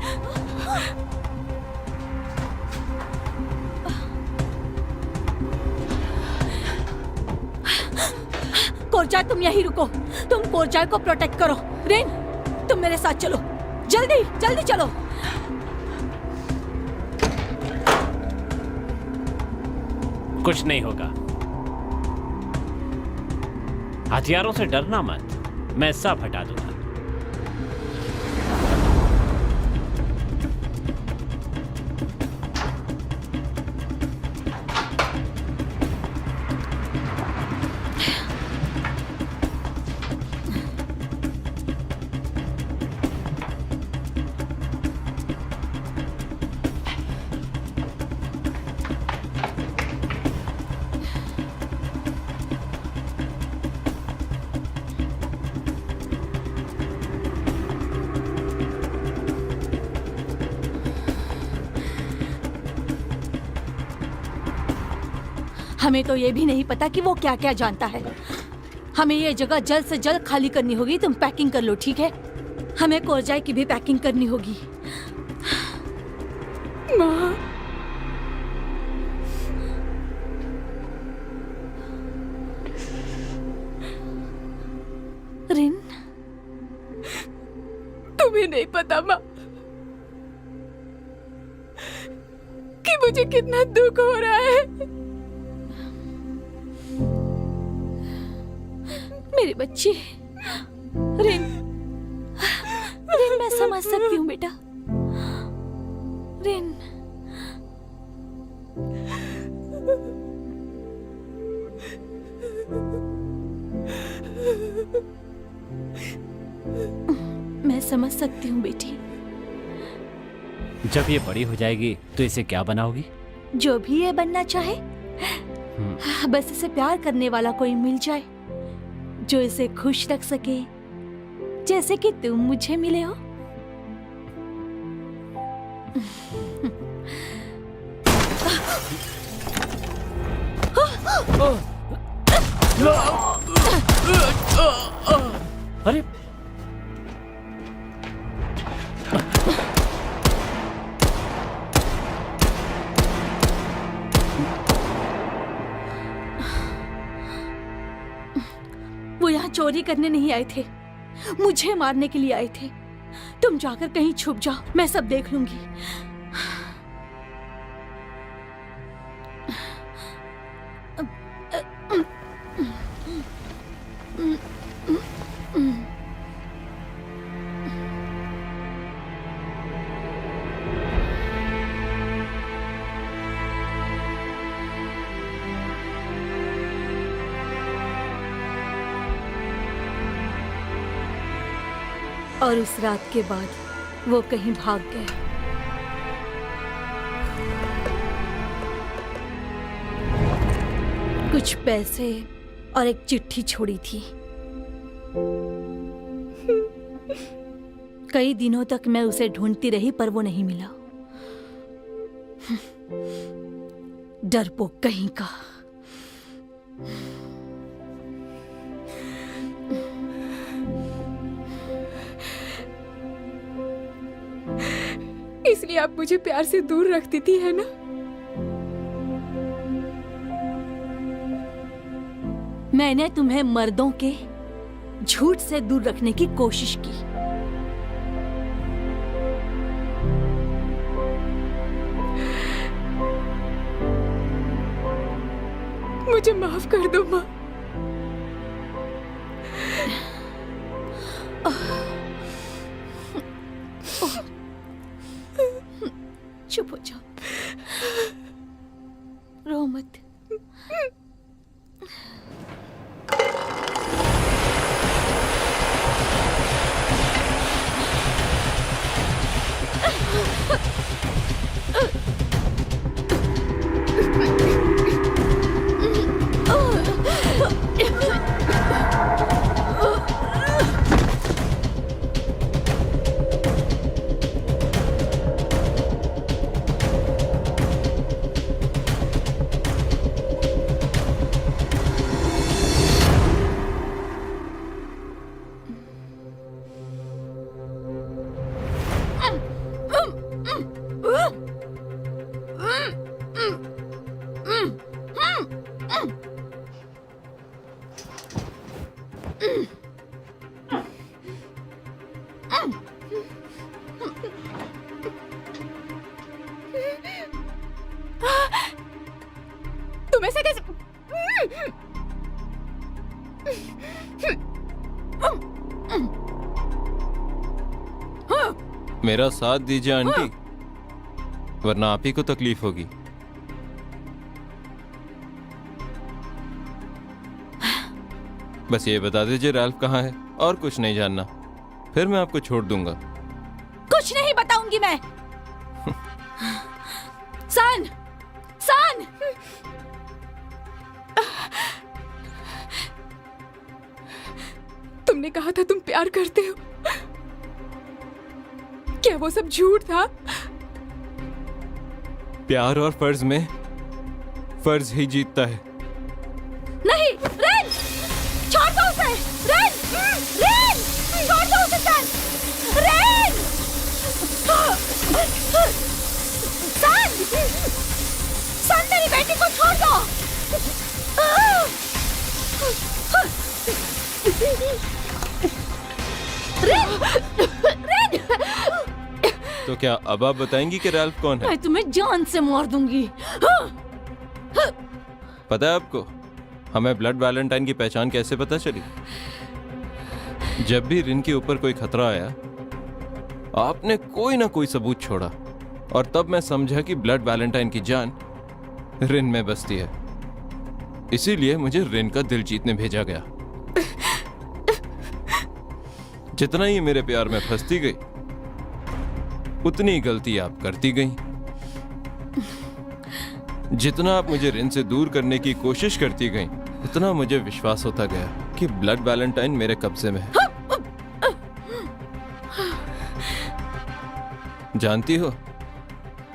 कोरजा तुम यहीं रुको। तुम कोरजा को प्रोटेक्ट करो। रिन, तुम मेरे साथ चलो। जल्दी जल्दी चलो। कुछ नहीं होगा। हथियारों से डरना मत, मैं सब हटा दूंगा। हमें तो ये भी नहीं पता कि वो क्या क्या जानता है। हमें ये जगह जल्द से जल्द खाली करनी होगी। तुम पैकिंग कर लो, ठीक है? हमें कोरजाई की भी पैकिंग करनी होगी। माँ, रिन, तुम्हें नहीं पता माँ कि मुझे कितना दुख हो रहा है। मेरी बच्ची। रिन, रिन मैं समझ सकती हूँ बेटा। रिन, मैं समझ सकती हूँ बेटी। जब ये बड़ी हो जाएगी तो इसे क्या बनाओगी? जो भी ये बनना चाहे, बस इसे प्यार करने वाला कोई मिल जाए जो इसे खुश रख सके, जैसे कि तुम मुझे मिले हो। अरे वो यहाँ चोरी करने नहीं आए थे, मुझे मारने के लिए आए थे। तुम जाकर कहीं छुप जाओ, मैं सब देख लूंगी। और उस रात के बाद वो कहीं भाग गए। कुछ पैसे और एक चिट्ठी छोड़ी थी। कई दिनों तक मैं उसे ढूंढती रही पर वो नहीं मिला। डरपोक कहीं का। कि आप मुझे प्यार से दूर रखती थी, है ना? मैंने तुम्हें मर्दों के झूठ से दूर रखने की कोशिश की। मुझे माफ कर दो माँ। चुप हो जाओ, रो मत। तुम ऐसे कैसे? मेरा साथ दीजिए आंटी, वरना आप ही को तकलीफ होगी। बस ये बता दीजिए रैल्फ कहाँ है, और कुछ नहीं जानना, फिर मैं आपको छोड़ दूंगा। कुछ नहीं बताऊंगी मैं। सन, सन, तुमने कहा था तुम प्यार करते हो, क्या वो सब झूठ था? प्यार और फर्ज में फर्ज ही जीतता है। नहीं, रेन, छोड़ दो उसे, रेन, रेन, छोड़ दो उसे, सन, रेन, सन, सन, मेरी बेटी को छोड़ दो। रेन, रेन, तो क्या अब आप बताएंगी कि रैल्फ कौन है? मैं तुम्हें जान से मार दूंगी। पता है आपको हमें ब्लड वैलेंटाइन की पहचान कैसे पता चली? जब भी रिन के ऊपर कोई खतरा आया, आपने कोई ना कोई सबूत छोड़ा, और तब मैं समझा कि ब्लड वैलेंटाइन की जान रिन में बसती है। इसीलिए मुझे रिन का दिल जीतने भेजा गया। जितना ही मेरे प्यार में फंसती गई, उतनी गलती आप करती गई। जितना आप मुझे रिन से दूर करने की कोशिश करती गई, उतना मुझे विश्वास होता गया कि ब्लड वैलेंटाइन मेरे कब्जे में है। जानती हो,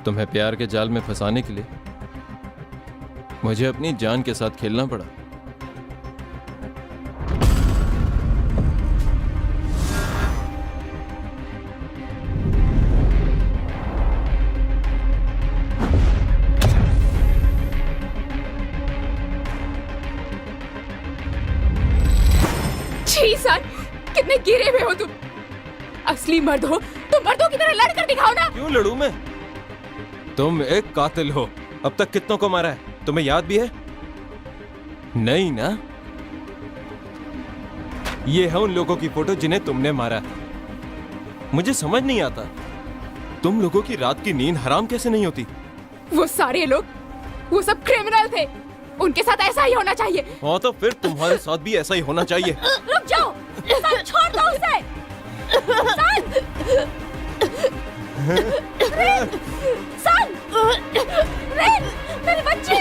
तुम्हें प्यार के जाल में फंसाने के लिए मुझे अपनी जान के साथ खेलना पड़ा। कितने गिरे हुए हो तुम। असली मर्द हो तो मर्दों की तरह लड़ कर दिखाओ ना। क्यों लड़ूं मैं? तुम एक कातिल हो। अब तक कितनों को मारा है, तुम्हें याद भी है? नहीं ना? ये है उन लोगों की फोटो जिन्हें तुमने मारा। मुझे समझ नहीं आता, तुम लोगों की रात की नींद हराम कैसे नहीं होती? वो सारे लोग, वो सब क्रिमिनल थे। उनके साथ ऐसा ही होना चाहिए। हाँ, तो फिर तुम्हारे साथ भी ऐसा ही होना चाहिए। रुक जाओ, सन, छोड़ दो उसे। सन, रेन, सन, रेन, मेरे बच्चे।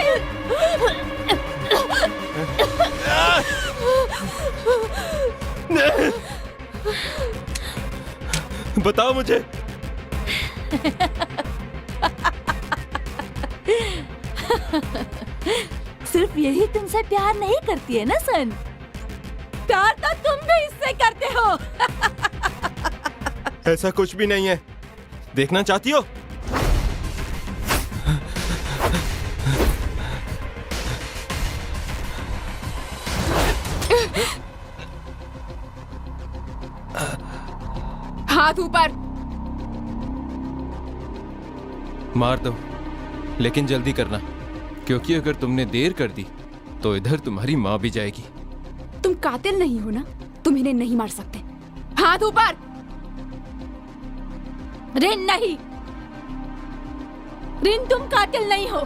बताओ मुझे। सिर्फ यही तुमसे प्यार नहीं करती है ना सन? प्यार तो तुम भी इससे करते हो। ऐसा कुछ भी नहीं है। देखना चाहती हो? हाथ ऊपर। मार दो, लेकिन जल्दी करना, क्योंकि अगर तुमने देर कर दी तो इधर तुम्हारी माँ भी जाएगी। तुम कातिल नहीं हो ना, तुम इन्हें नहीं मार सकते। हाथ ऊपर। रिन नहीं, रिन तुम कातिल नहीं हो।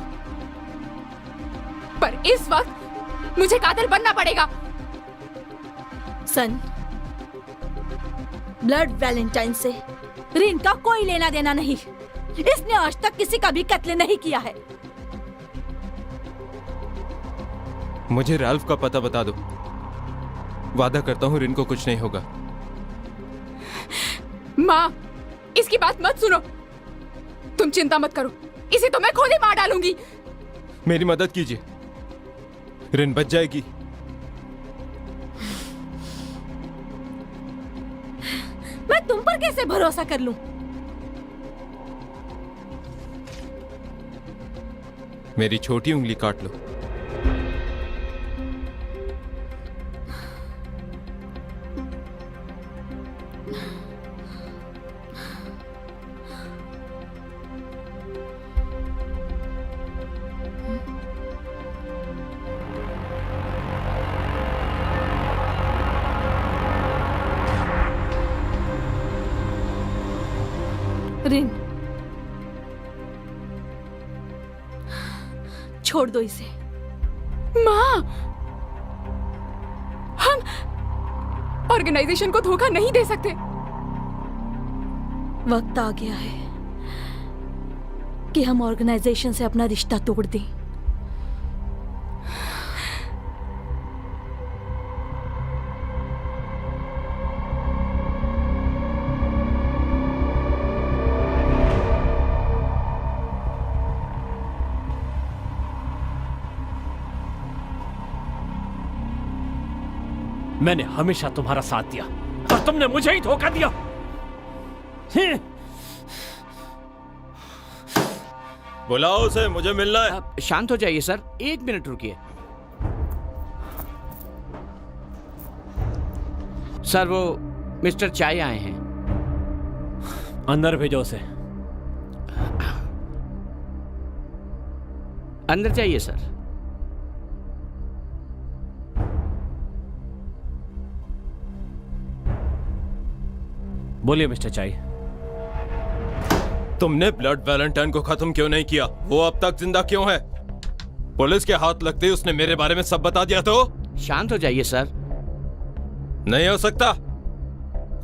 पर इस वक्त मुझे कातिल बनना पड़ेगा। सन, ब्लड वैलेंटाइन से रिन का कोई लेना देना नहीं। इसने आज तक किसी का भी कत्ल नहीं किया है। मुझे राल्फ का पता बता दो, वादा करता हूँ रिन को कुछ नहीं होगा। माँ, इसकी बात मत सुनो। तुम चिंता मत करो, इसे तो मैं खुद ही मार डालूंगी। मेरी मदद कीजिए, रिन बच जाएगी। मैं तुम पर कैसे भरोसा कर लूं? मेरी छोटी उंगली काट लो। रिन, छोड़ दो इसे। माँ, हम ऑर्गेनाइजेशन को धोखा नहीं दे सकते। वक्त आ गया है कि हम ऑर्गेनाइजेशन से अपना रिश्ता तोड़ दें। मैंने हमेशा तुम्हारा साथ दिया और तुमने मुझे ही धोखा दिया। बुलाओ उसे, मुझे मिलना है। आप शांत हो जाइए सर, 1 मिनट रुकिए। सर, वो मिस्टर चाय आए हैं। अंदर भेजो उसे। अंदर जाइए सर। बोलिए मिस्टर चाई। तुमने ब्लड वैलेंटाइन को खत्म क्यों नहीं किया? वो अब तक जिंदा क्यों है? पुलिस के हाथ लगते ही उसने मेरे बारे में सब बता दिया। तो शांत हो जाइए सर। नहीं हो सकता।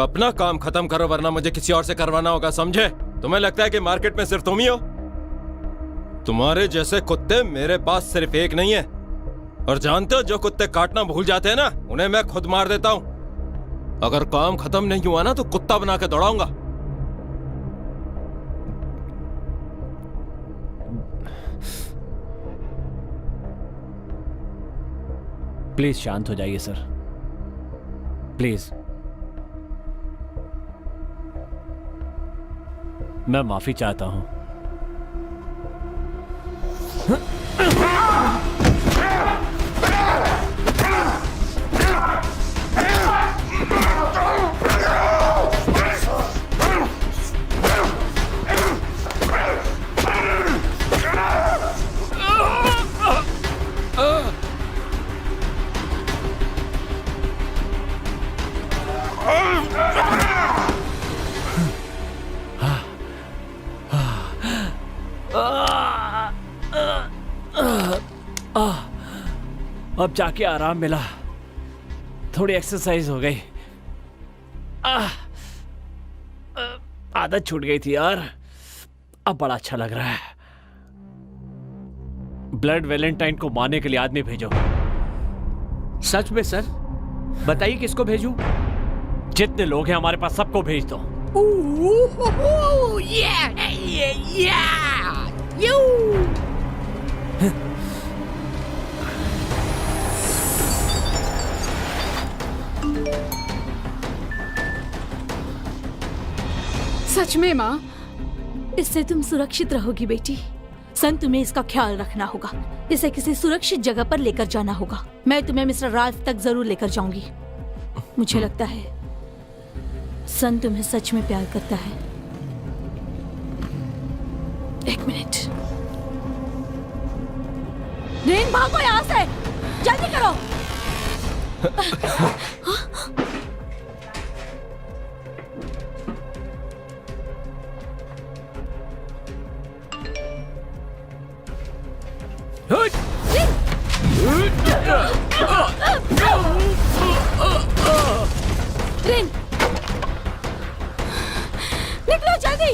अपना काम खत्म करो, वरना मुझे किसी और से करवाना होगा, समझे? तुम्हें लगता है कि मार्केट में सिर्फ तुम ही हो? तुम्हारे जैसे कुत्ते मेरे पास सिर्फ एक नहीं है। और जानते हो, जो कुत्ते काटना भूल जाते हैं ना, उन्हें मैं खुद मार देता हूं। अगर काम खत्म नहीं हुआ ना तो कुत्ता बना के दौड़ाऊंगा। प्लीज शांत हो जाइए सर, प्लीज। मैं माफी चाहता हूं। अब जाके आराम मिला, थोड़ी एक्सरसाइज हो गई। आदत छूट गई थी यार, अब बड़ा अच्छा लग रहा है। ब्लड वैलेंटाइन को मारने के लिए आदमी भेजो। सच में सर? बताइए किसको भेजूं? जितने लोग हैं हमारे पास सबको भेज दो। सच में माँ? इससे तुम सुरक्षित रहोगी बेटी। सन, तुम्हें इसका ख्याल रखना होगा। इसे किसी सुरक्षित जगह पर लेकर जाना होगा। मैं तुम्हें मिस्टर राल्फ तक जरूर लेकर जाऊंगी। मुझे लगता है सन तुम्हें सच में प्यार करता है। एक मिनट। रेन भागो यहाँ से, जल्दी करो। रेन, निकलो जल्दी।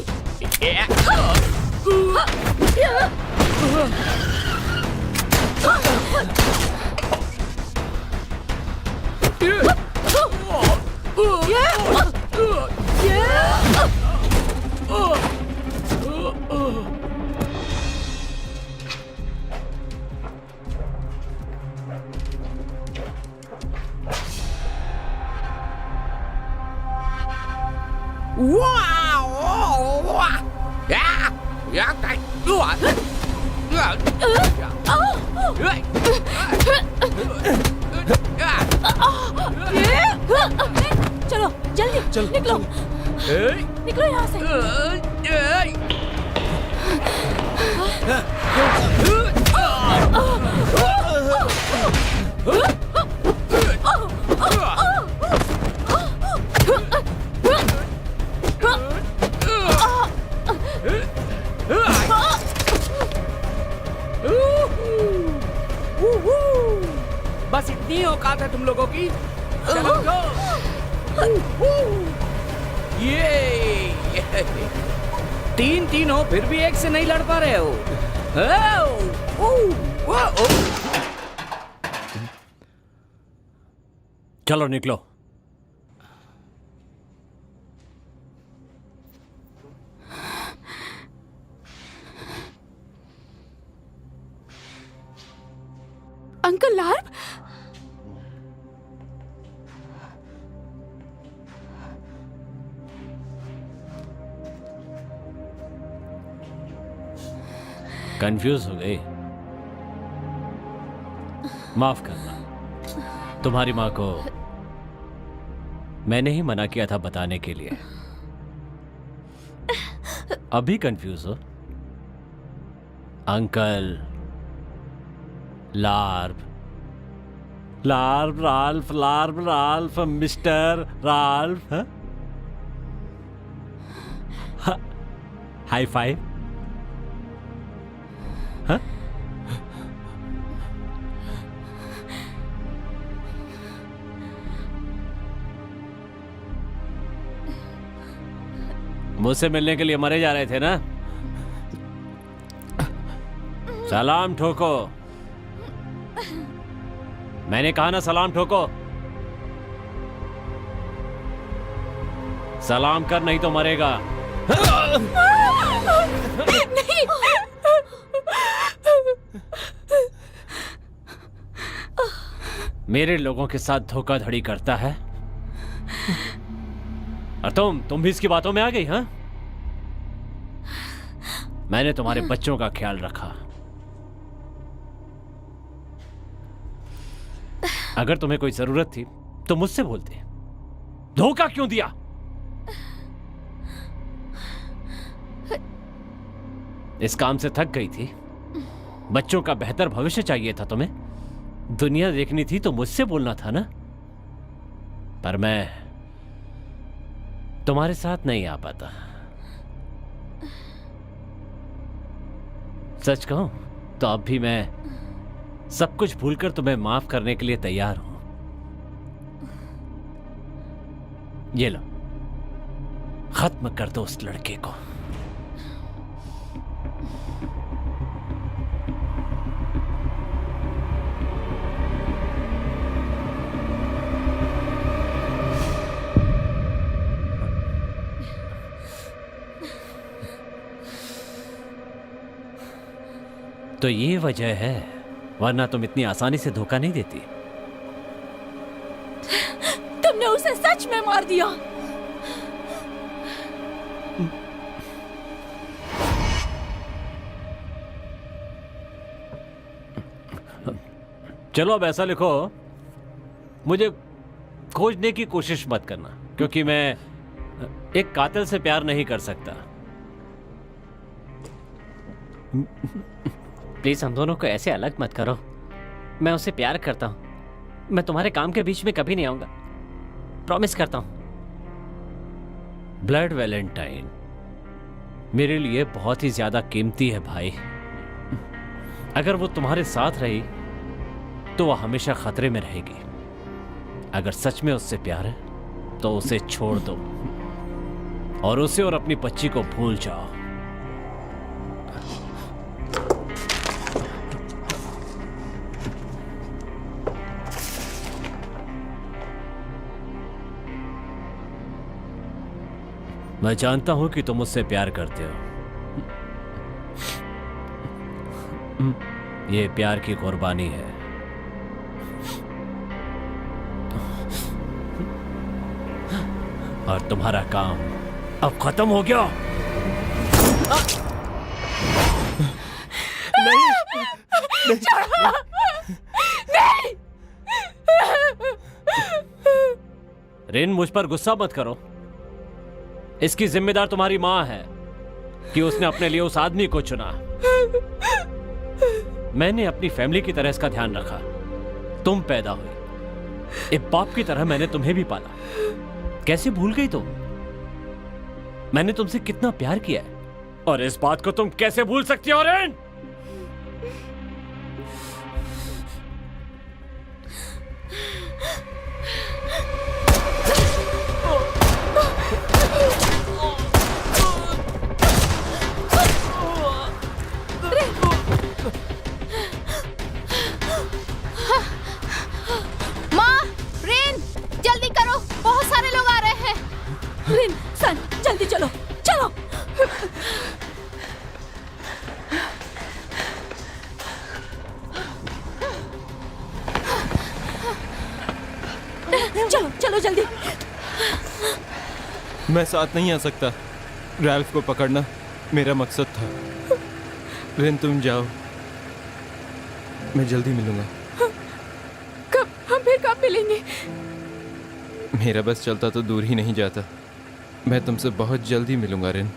चलो जल्दी निकलो, निकलो यहाँ से। बस इतनी औकात है तुम लोगों की। चलो ये तीन हो फिर भी एक से नहीं लड़ पा रहे हो। चलो निकलो। अंकल लार्प, कंफ्यूज हो गई? माफ करना, तुम्हारी माँ को मैंने ही मना किया था बताने के लिए। अभी कंफ्यूज हो? Uncle Larp, Larp Ralph, Larp Ralph, mister Ralph. High five. हाँ? मुझसे मिलने के लिए मरे जा रहे थे ना? सलाम ठोको। मैंने कहा ना सलाम ठोको। सलाम कर नहीं तो मरेगा। नहीं। मेरे लोगों के साथ धोखाधड़ी करता है और तुम भी इसकी बातों में आ गई? हाँ, मैंने तुम्हारे बच्चों का ख्याल रखा। अगर तुम्हें कोई जरूरत थी तो मुझसे बोलते। धोखा क्यों दिया? इस काम से थक गई थी? बच्चों का बेहतर भविष्य चाहिए था तुम्हें? दुनिया देखनी थी तो मुझसे बोलना था ना? पर मैं तुम्हारे साथ नहीं आ पाता। सच कहूं तो अब भी मैं सब कुछ भूलकर तुम्हें माफ करने के लिए तैयार हूं। ये लो, खत्म कर दो उस लड़के को। तो ये वजह है, वरना तुम इतनी आसानी से धोखा नहीं देती। तुमने उसे सच में मार दिया। चलो अब ऐसा लिखो, मुझे खोजने की कोशिश मत करना, क्योंकि मैं एक कातिल से प्यार नहीं कर सकता। प्लीज हम दोनों को ऐसे अलग मत करो। मैं उससे प्यार करता हूं। मैं तुम्हारे काम के बीच में कभी नहीं आऊंगा, प्रॉमिस करता हूं। ब्लड वैलेंटाइन मेरे लिए बहुत ही ज्यादा कीमती है भाई। अगर वो तुम्हारे साथ रही तो वो हमेशा खतरे में रहेगी। अगर सच में उससे प्यार है तो उसे छोड़ दो और उसे और अपनी बच्ची को भूल जाओ। मैं जानता हूं कि तुम मुझसे प्यार करते हो। ये प्यार की कुर्बानी है। और तुम्हारा काम अब खत्म हो गया। रिन, मुझ पर गुस्सा मत करो। इसकी जिम्मेदार तुम्हारी मां है कि उसने अपने लिए उस आदमी को चुना। मैंने अपनी फैमिली की तरह इसका ध्यान रखा। तुम पैदा हुई, एक बाप की तरह मैंने तुम्हें भी पाला। कैसे भूल गई तुम? मैंने तुमसे कितना प्यार किया है, और इस बात को तुम कैसे भूल सकती हो रिन? रिन, सन, जल्दी चलो, चलो। चलो चलो जल्दी। मैं साथ नहीं आ सकता। रैल्फ को पकड़ना मेरा मकसद था। रिन, तुम जाओ, मैं जल्दी मिलूंगा। कब? हम फिर कब मिलेंगे? मेरा बस चलता तो दूर ही नहीं जाता। मैं तुमसे बहुत जल्दी मिलूंगा रिन।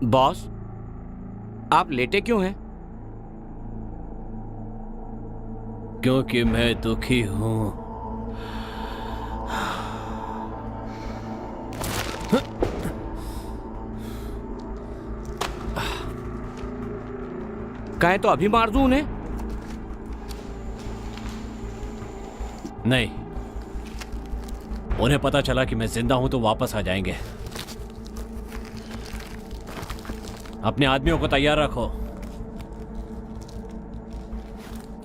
बॉस, आप लेटे क्यों हैं? क्योंकि मैं दुखी हूं। कहें तो अभी मार दूं उन्हें? नहीं, उन्हें पता चला कि मैं जिंदा हूं तो वापस आ जाएंगे। अपने आदमियों को तैयार रखो,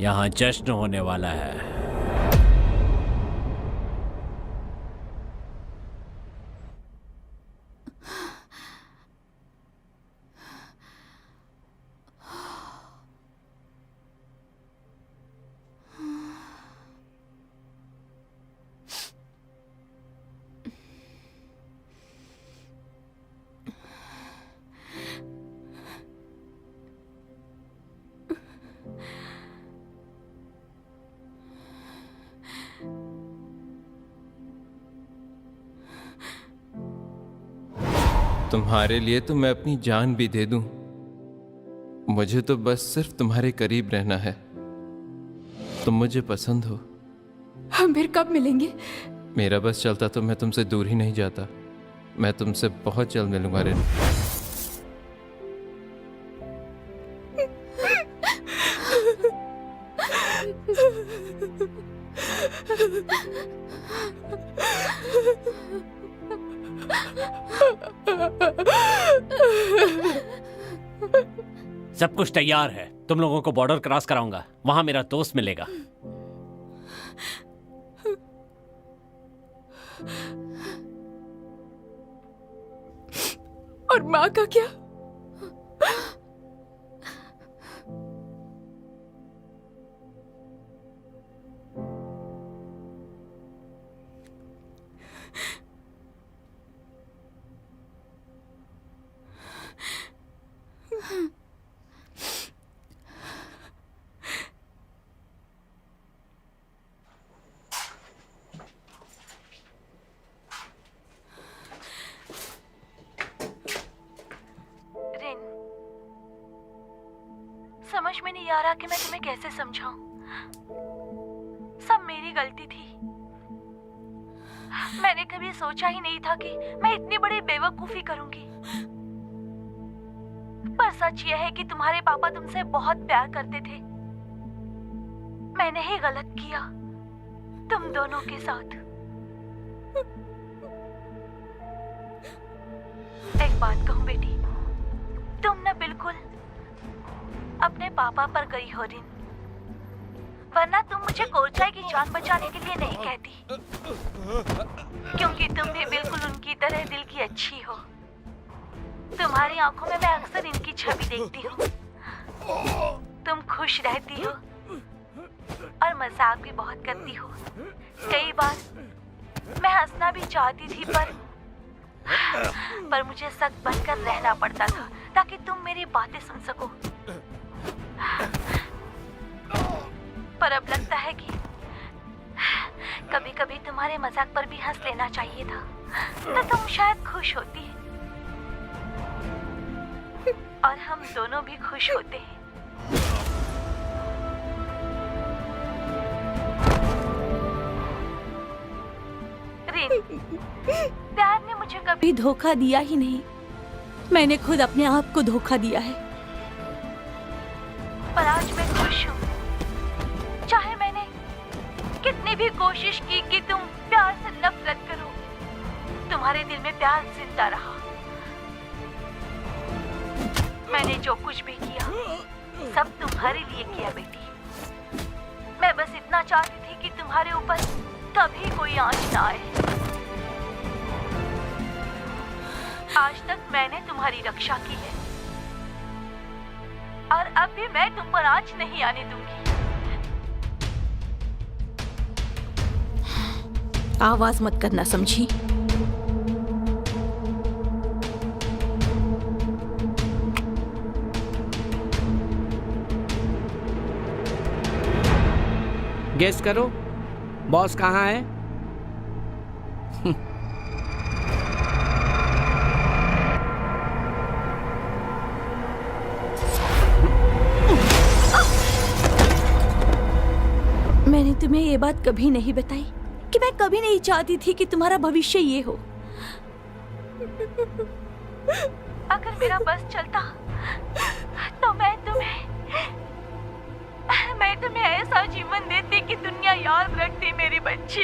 यहां जश्न होने वाला है। तुम्हारे लिए तो मैं अपनी जान भी दे दूं। मुझे तो बस सिर्फ तुम्हारे करीब रहना है। तुम मुझे पसंद हो। हम फिर कब मिलेंगे? मेरा बस चलता तो मैं तुमसे दूर ही नहीं जाता। मैं तुमसे बहुत जल्द मिलूंगा रेनू। सब कुछ तैयार है, तुम लोगों को बॉर्डर क्रॉस कराऊंगा, वहां मेरा दोस्त मिलेगा। और माँ का क्या? समझ में नहीं आ रहा कि मैं तुम्हें कैसे समझाऊं। सब मेरी गलती थी। मैंने कभी सोचा ही नहीं था कि मैं इतनी बड़ी बेवकूफी करूंगी। पर सच यह है कि तुम्हारे पापा तुमसे बहुत प्यार करते थे। मैंने ही गलत किया तुम दोनों के साथ। एक बात कहूं बेटी, तुम न बिल्कुल अपने पापा पर गई हो रिन, वरना तुम मुझे कोरचाई की जान बचाने के लिए नहीं कहती, क्योंकि तुम भी बिल्कुल उनकी तरह दिल की अच्छी हो। तुम्हारी आंखों में मैं अक्सर इनकी छवि देखती हूँ। तुम खुश रहती हो और मजाक भी बहुत करती हो। कई बार मैं हंसना भी चाहती थी, पर मुझे सख्त बनकर रहना पड़ता था ताकि तुम मेरी बातें सुन सको। पर अब लगता है कि कभी कभी तुम्हारे मजाक पर भी हंस लेना चाहिए था, तो तुम शायद खुश होती और हम दोनों भी खुश होते हैं। रिन, प्यार ने मुझे कभी धोखा दिया ही नहीं। मैंने खुद अपने आप को धोखा दिया है। पर आज मैं खुश हूँ। चाहे मैंने कितनी भी कोशिश की कि तुम प्यार से नफरत करो, तुम्हारे दिल में प्यार जिंदा रहा। मैंने जो कुछ भी किया सब तुम्हारे लिए किया बेटी। मैं बस इतना चाहती थी कि तुम्हारे ऊपर कभी कोई आंच ना आए। आज तक मैंने तुम्हारी रक्षा की है और अब भी मैं तुम पर आंच नहीं आने दूंगी। आवाज मत करना, समझी? गेस करो, बॉस कहाँ है? मैंने तुम्हें ये बात कभी नहीं बताई कि मैं कभी नहीं चाहती थी कि तुम्हारा भविष्य ये हो। अगर मेरा बस चलता तो मैं तुम्हें ऐसा जीवन देती कि दुनिया याद रखती मेरी बच्ची।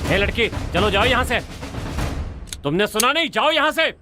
हे लड़की, चलो जाओ यहाँ से। तुमने सुना नहीं? जाओ यहाँ से।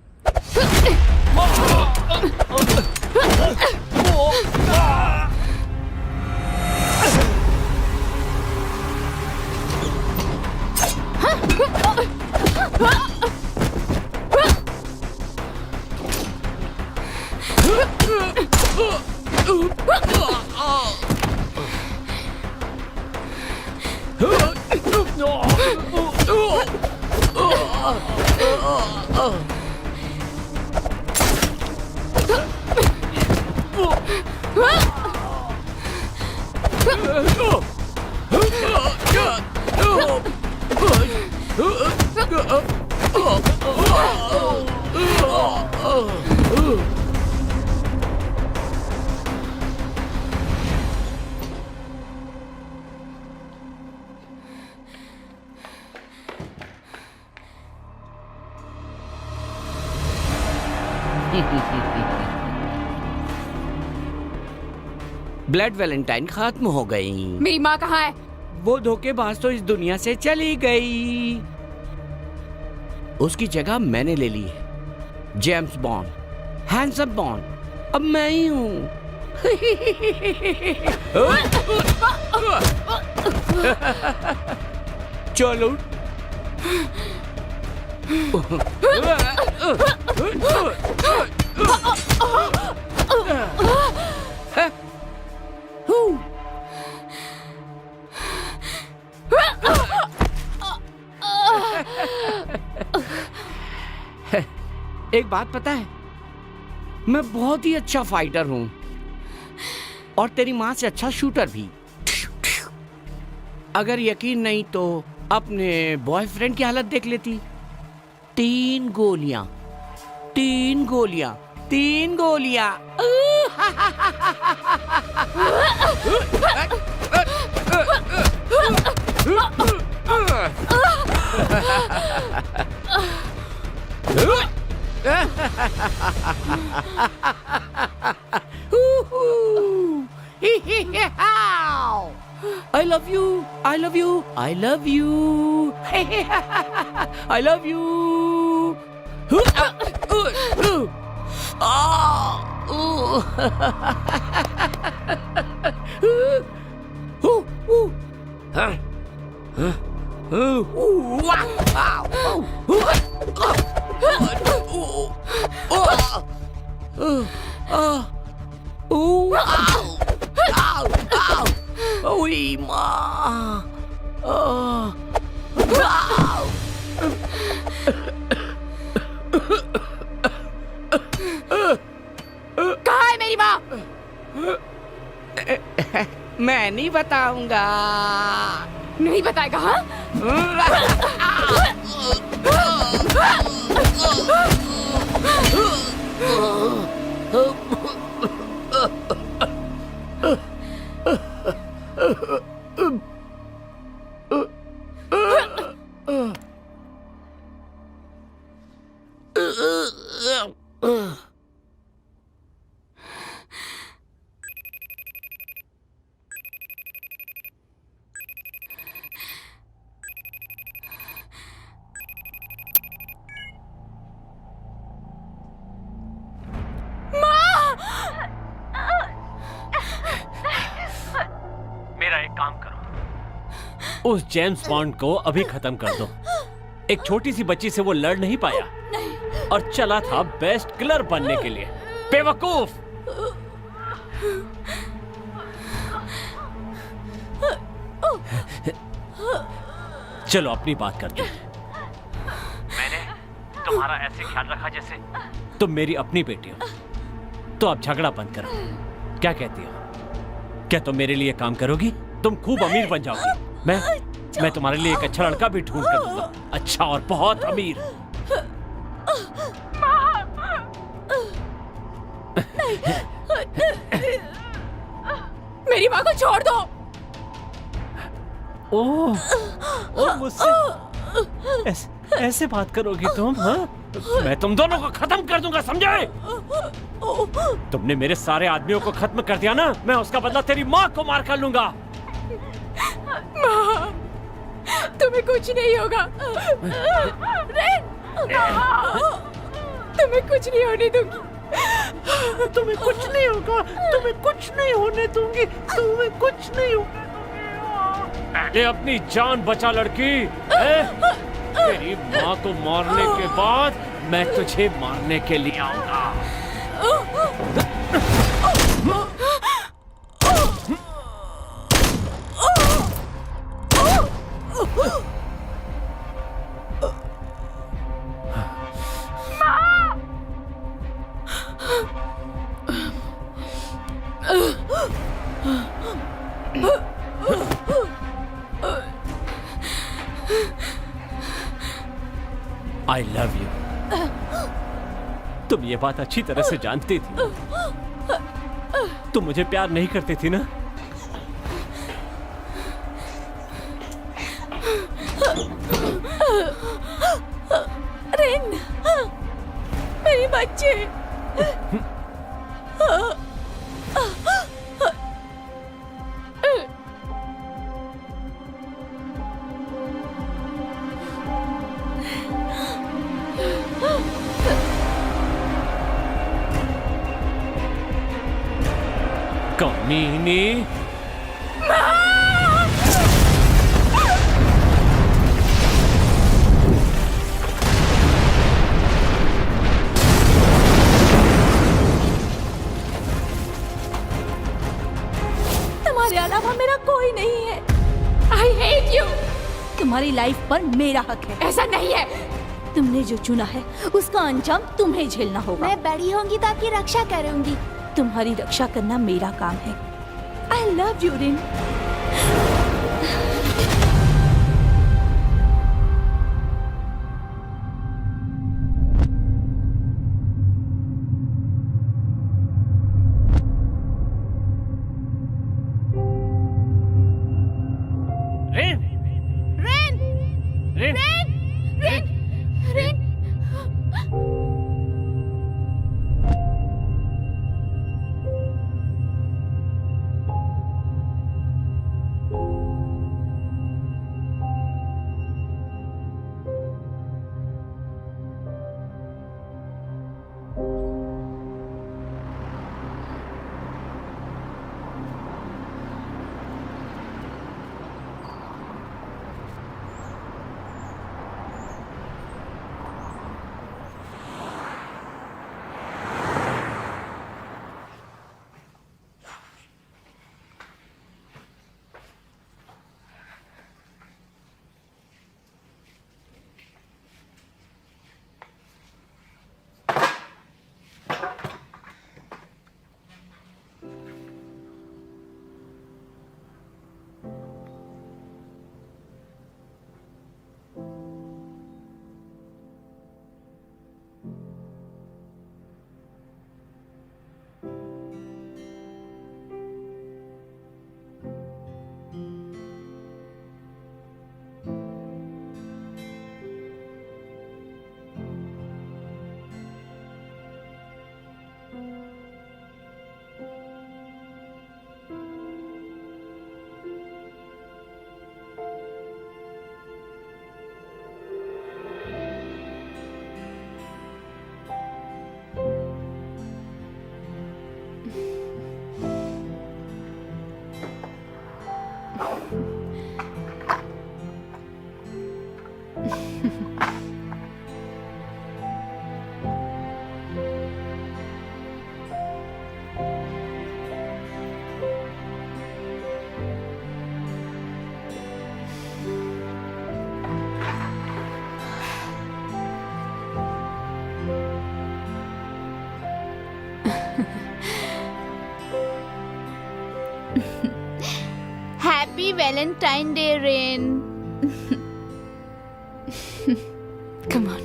ब्लड वैलेंटाइन खत्म हो गई। मेरी माँ कहाँ है? वो धोखेबाज तो इस दुनिया से चली गई। उसकी जगह मैंने ले ली है। जेम्स बॉन्ड, हैंडसम बॉन्ड, अब मैं ही हूँ। चलो। एक बात पता है, मैं बहुत ही अच्छा फाइटर हूं और तेरी माँ से अच्छा शूटर भी। अगर यकीन नहीं तो अपने बॉयफ्रेंड की हालत देख लेती। 3 गोलियां, 3 गोलियां, 3 गोलियां। I love you. I love you. I love you. I love you. Ui, ma. कहाँ है मेरी माँ? मैं नहीं बताऊंगा। नहीं बताएगा? हाँ? मेरा एक काम करो, उस जेम्स बॉन्ड को अभी खत्म कर दो। एक छोटी सी बच्ची से वो लड़ नहीं पाया और चला था बेस्ट किलर बनने के लिए। बेवकूफ! चलो अपनी बात करते हैं। मैंने तुम्हारा ऐसे ख्याल रखा जैसे तुम मेरी अपनी बेटी हो। तो अब झगड़ा बंद करो। क्या कहती हो? क्या तुम मेरे लिए काम करोगी? तुम खूब अमीर बन जाओगी। मैं तुम्हारे लिए एक अच्छा लड़का भी ढूंढ कर दूंगा, अच्छा और बहुत अमीर। मेरी माँ को छोड़ दो। ओह मुझसे ऐसे बात करोगी तुम? हाँ? मैं तुम दोनों को खत्म कर दूंगा, समझे? तुमने मेरे सारे आदमियों को खत्म कर दिया ना, मैं उसका बदला तेरी माँ को मार कर लूंगा। माँ, तुम्हें कुछ नहीं होगा। तुम्हें कुछ नहीं होने दूंगी। तुम्हें कुछ नहीं होगा, तुम्हें कुछ नहीं होने दूंगी, तुम्हें कुछ नहीं होगा। पहले अपनी जान बचा लड़की। तेरी माँ को मारने के बाद मैं तुझे मारने के लिए आऊंगा। I love you. तुम ये बात अच्छी तरह से जानती थी। तुम मुझे प्यार नहीं करती थी ना? रिन, मेरे बच्चे। कमीनी। तुम्हारे अलावा मेरा कोई नहीं है। I hate you. तुम्हारी लाइफ पर मेरा हक है। ऐसा नहीं है। तुमने जो चुना है उसका अंजाम तुम्हें झेलना होगा। मैं बड़ी होंगी तो आपकी रक्षा करूंगी। तुम्हारी रक्षा करना मेरा काम है। I love you Rin. Rin, rain, Rin, rain, rain. Happy Valentine Day, Rain. Come on.